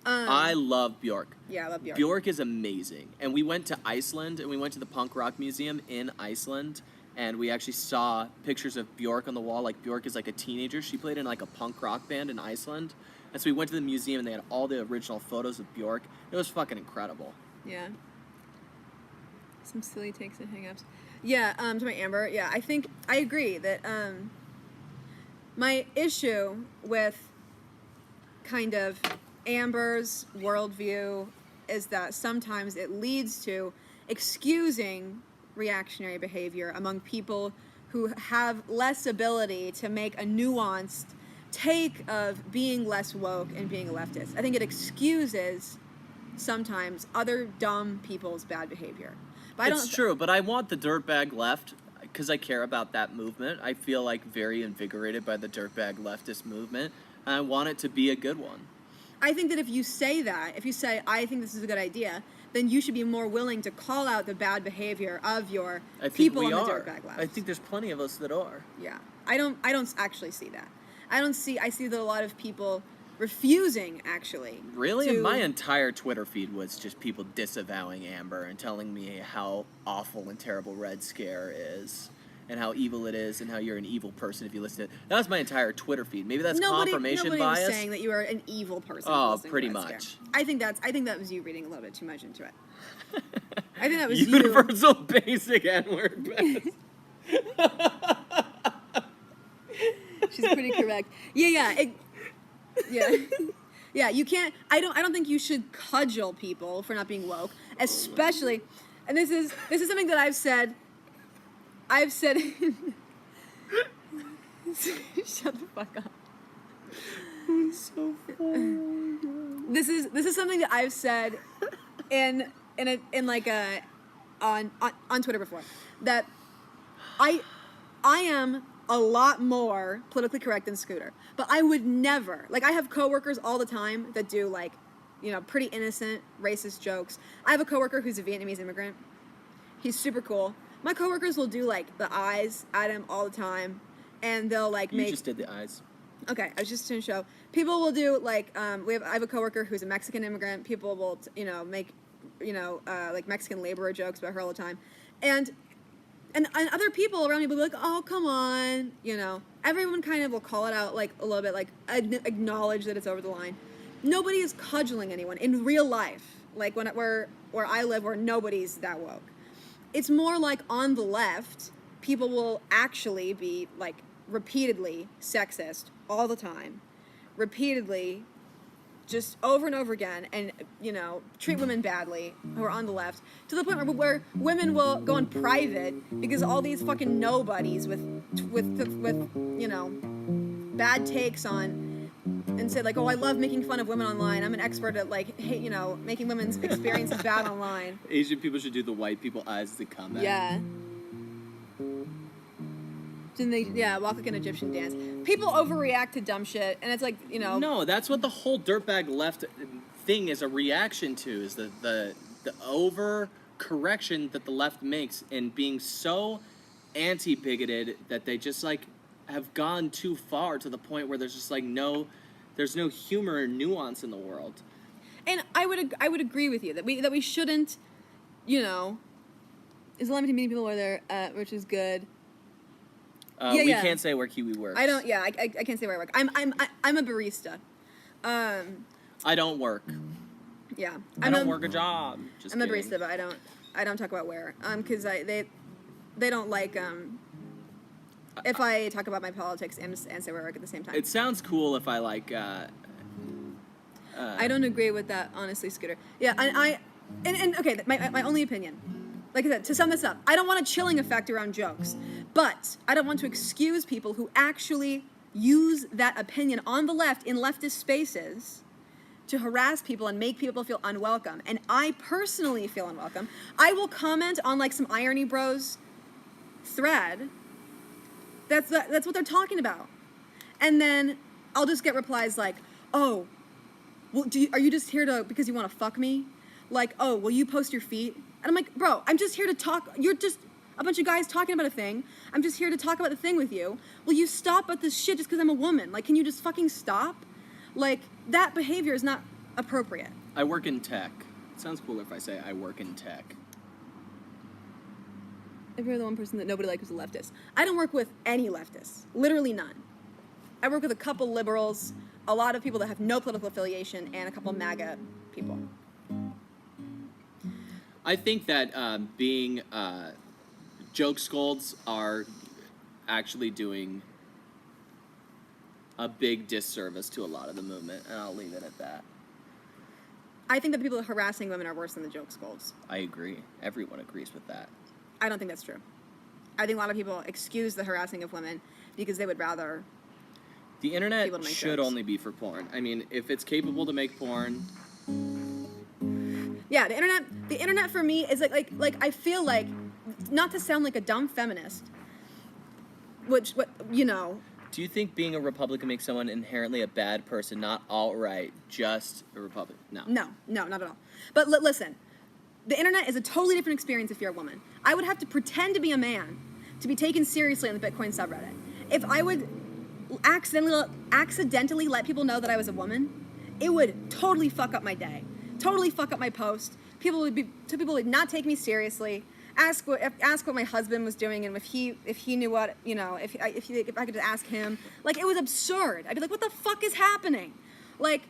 I love Bjork. Yeah, I love Bjork. Bjork is amazing. And we went to Iceland, and we went to the Punk Rock Museum in Iceland, and we actually saw pictures of Bjork on the wall. Like, Bjork is like a teenager. She played in like a punk rock band in Iceland. And so we went to the museum, and they had all the original photos of Bjork. It was fucking incredible. Yeah. Some silly takes and hang-ups. Yeah, to my Amber, yeah, I think, I agree that my issue with kind of Amber's worldview is that sometimes it leads to excusing reactionary behavior among people who have less ability to make a nuanced take of being less woke and being a leftist. I think it excuses sometimes other dumb people's bad behavior. But it's true, but I want the dirtbag left because I care about that movement. I feel like very invigorated by the dirtbag leftist movement, and I want it to be a good one. I think that if you say that, if you say, I think this is a good idea, then you should be more willing to call out the bad behavior of your people on the dirtbag left. I think there's plenty of us that are. Yeah. I don't actually see that. I see that a lot of people refusing, actually. Really? My entire Twitter feed was just people disavowing Amber and telling me how awful and terrible Red Scare is, and how evil it is, and how you're an evil person if you listen to it. That was my entire Twitter feed. Maybe that's confirmation bias. Nobody was saying that you are an evil person. Oh, pretty much. Scare. I think that was you reading a little bit too much into it. I think that was universal basic N-word best. She's pretty correct. Yeah. Yeah, you can't. I don't think you should cudgel people for not being woke, especially. And this is something that I've said. Shut the fuck up. It's so funny. This is something that I've said on Twitter before, that I am a lot more politically correct than Scooter, but I would never, like, I have coworkers all the time that do, like, pretty innocent racist jokes. I have a coworker who's a Vietnamese immigrant. He's super cool. My coworkers will do, like, the eyes at him all the time, and they'll, like, You just did the eyes. Okay, I was just going to show. People will do, like, I have a coworker who's a Mexican immigrant. People will, make, like, Mexican laborer jokes about her all the time. And other people around me will be like, oh, come on, Everyone kind of will call it out, like, a little bit, like, acknowledge that it's over the line. Nobody is cudgeling anyone in real life, like, where I live, where nobody's that woke. It's more like on the left, people will actually be, like, repeatedly sexist all the time, repeatedly, just over and over again, and, treat women badly who are on the left, to the point where women will go in private because all these fucking nobodies with bad takes on, and said, like, oh, I love making fun of women online. I'm an expert at, like, hey, making women's experiences bad online. Asian people should do the white people eyes as they come out. Yeah. And they, walk like an Egyptian dance. People overreact to dumb shit, and it's like, No, that's what the whole dirtbag left thing is a reaction to, is the over-correction that the left makes in being so anti-bigoted that they just, like, have gone too far to the point where there's just, like, there's no humor or nuance in the world. And I would agree with you that we shouldn't, Islamic meeting people where they're which is good. We can't say where Kiwi works. I don't. Yeah, I can't say where I work. I'm a barista. I don't work. Yeah, I don't work a job. I'm a barista, but I don't talk about where. Because they don't like if I talk about my politics and say where I work at the same time. It sounds cool if I like I don't agree with that, honestly, Scooter. Yeah, and okay, my only opinion. Like I said, to sum this up, I don't want a chilling effect around jokes, but I don't want to excuse people who actually use that opinion on the left in leftist spaces to harass people and make people feel unwelcome. And I personally feel unwelcome. I will comment on like some Irony Bros thread. That's what they're talking about. And then I'll just get replies like, oh, well, are you just here because you want to fuck me? Like, oh, will you post your feet? And I'm like, bro, I'm just here to talk. You're just a bunch of guys talking about a thing. I'm just here to talk about the thing with you. Will you stop at this shit just because I'm a woman? Like, can you just fucking stop? Like, that behavior is not appropriate. I work in tech. It sounds cooler if I say I work in tech. If you're the one person that nobody likes is a leftist. I don't work with any leftists. Literally none. I work with a couple liberals, a lot of people that have no political affiliation, and a couple MAGA people. I think that being joke scolds are actually doing a big disservice to a lot of the movement, and I'll leave it at that. I think that the people harassing women are worse than the joke scolds. I agree. Everyone agrees with that. I don't think that's true. I think a lot of people excuse the harassing of women because they would rather... The internet should only be for porn. I mean, if it's capable to make porn... Yeah, the internet for me is like I feel like, not to sound like a dumb feminist, what you know. Do you think being a Republican makes someone inherently a bad person, not alt-right, just a Republican? No, not at all. But listen, the internet is a totally different experience if you're a woman. I would have to pretend to be a man to be taken seriously on the Bitcoin subreddit. If I would accidentally let people know that I was a woman, it would totally fuck up my day. Totally fuck up my post. People would not take me seriously. Ask what my husband was doing, and if he knew what, you know, if I could just ask him. Like, it was absurd. I'd be like, what the fuck is happening? Like,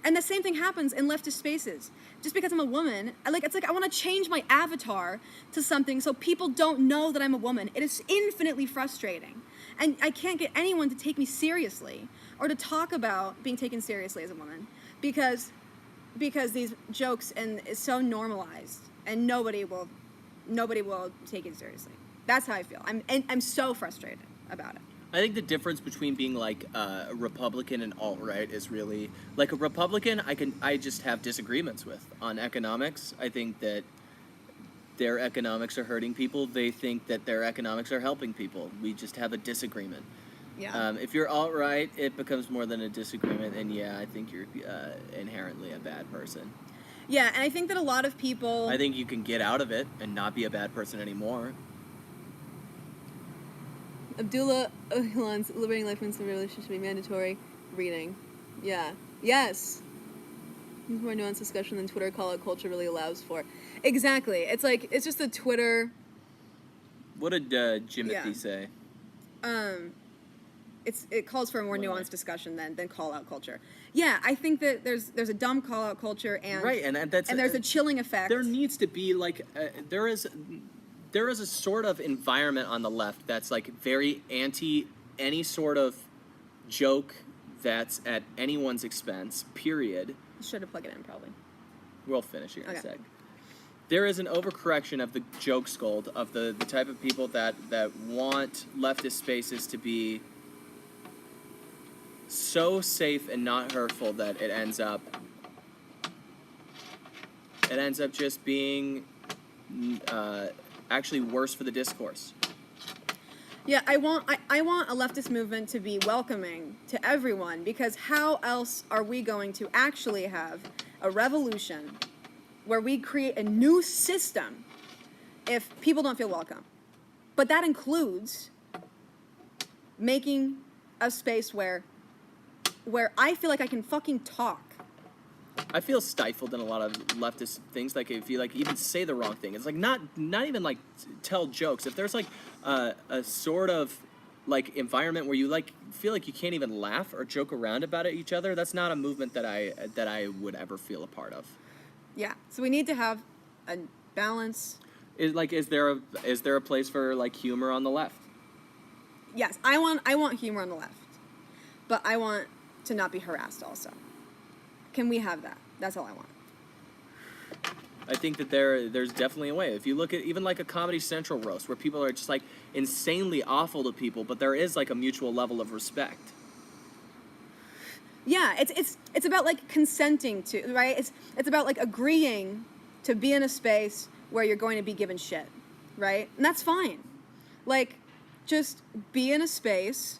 and the same thing happens in leftist spaces. Just because I'm a woman, it's like I want to change my avatar to something so people don't know that I'm a woman. It is infinitely frustrating, and I can't get anyone to take me seriously or to talk about being taken seriously as a woman because these jokes and it's so normalized and nobody will take it seriously. That's how I feel. I'm so frustrated about it. I think the difference between being like a Republican and alt-right is really like a Republican I just have disagreements with on economics. I think that their economics are hurting people. They think that their economics are helping people. We just have a disagreement. Yeah. If you're alt-right, it becomes more than a disagreement, and yeah, I think you're inherently a bad person. Yeah, and I think that a lot of people... I think you can get out of it and not be a bad person anymore. Abdullah Ohlan's Liberating Life Wins the Revolution should be mandatory reading. Yeah. Yes! It's more nuanced discussion than Twitter call-out culture really allows for. Exactly. It's like, it's just the Twitter... What did Jimothy say? It calls for a more nuanced discussion than call-out culture. Yeah, I think that there's a dumb call-out culture and right, and there's a chilling effect. There needs to be like there is a sort of environment on the left that's like very anti any sort of joke that's at anyone's expense. Period. Should have plugged it in probably. We'll finish here in a sec. There is an overcorrection of the joke scold of the type of people that want leftist spaces to be so safe and not hurtful that it ends up just being actually worse for the discourse. Yeah, I want a leftist movement to be welcoming to everyone, because how else are we going to actually have a revolution where we create a new system if people don't feel welcome? But that includes making a space where I feel like I can fucking talk. I feel stifled in a lot of leftist things. Like if you like even say the wrong thing, it's like not even like tell jokes. If there's like a sort of like environment where you like feel like you can't even laugh or joke around about it each other, that's not a movement that I would ever feel a part of. Yeah. So we need to have a balance. Is there a place for like humor on the left? Yes, I want humor on the left, but I want to not be harassed also. Can we have that? That's all I want. I think that there's definitely a way. If you look at even like a Comedy Central roast where people are just like insanely awful to people, but there is like a mutual level of respect. Yeah, it's about like consenting to, right? It's about like agreeing to be in a space where you're going to be given shit, right? And that's fine. Like, just be in a space.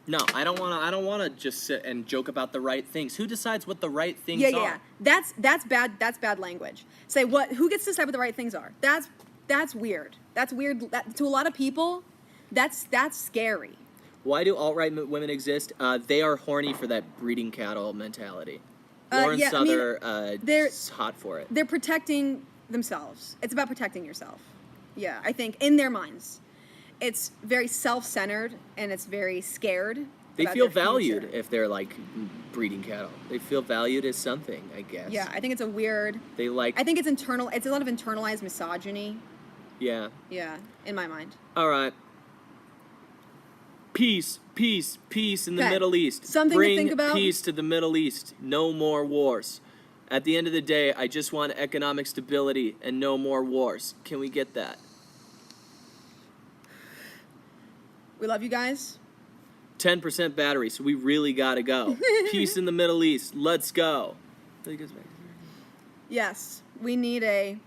No, I don't want to just sit and joke about the right things. Who decides what the right things are? Yeah. That's bad. That's bad language. Say what? Who gets to decide what the right things are? That's weird. That's weird. To a lot of people, that's scary. Why do alt-right women exist? They are horny for that breeding cattle mentality. Lauren Souther, they're hot for it. They're protecting themselves. It's about protecting yourself. Yeah, I think in their minds. It's very self-centered and it's very scared. They feel valued if they're like breeding cattle. They feel valued as something, I guess. Yeah, I think it's a weird. I think it's internal. It's a lot of internalized misogyny. Yeah. Yeah, in my mind. All right. Peace in the Middle East. Something Bring to think about. Peace to the Middle East. No more wars. At the end of the day, I just want economic stability and no more wars. Can we get that? We love you guys. 10% battery, so we really gotta go. Peace in the Middle East. Let's go. Yes, we need a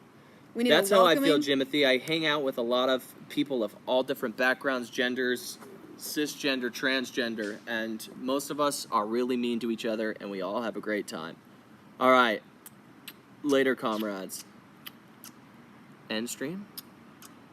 That's how I feel, Jimothy. I hang out with a lot of people of all different backgrounds, genders, cisgender, transgender, and most of us are really mean to each other, and we all have a great time. All right. Later, comrades. End stream?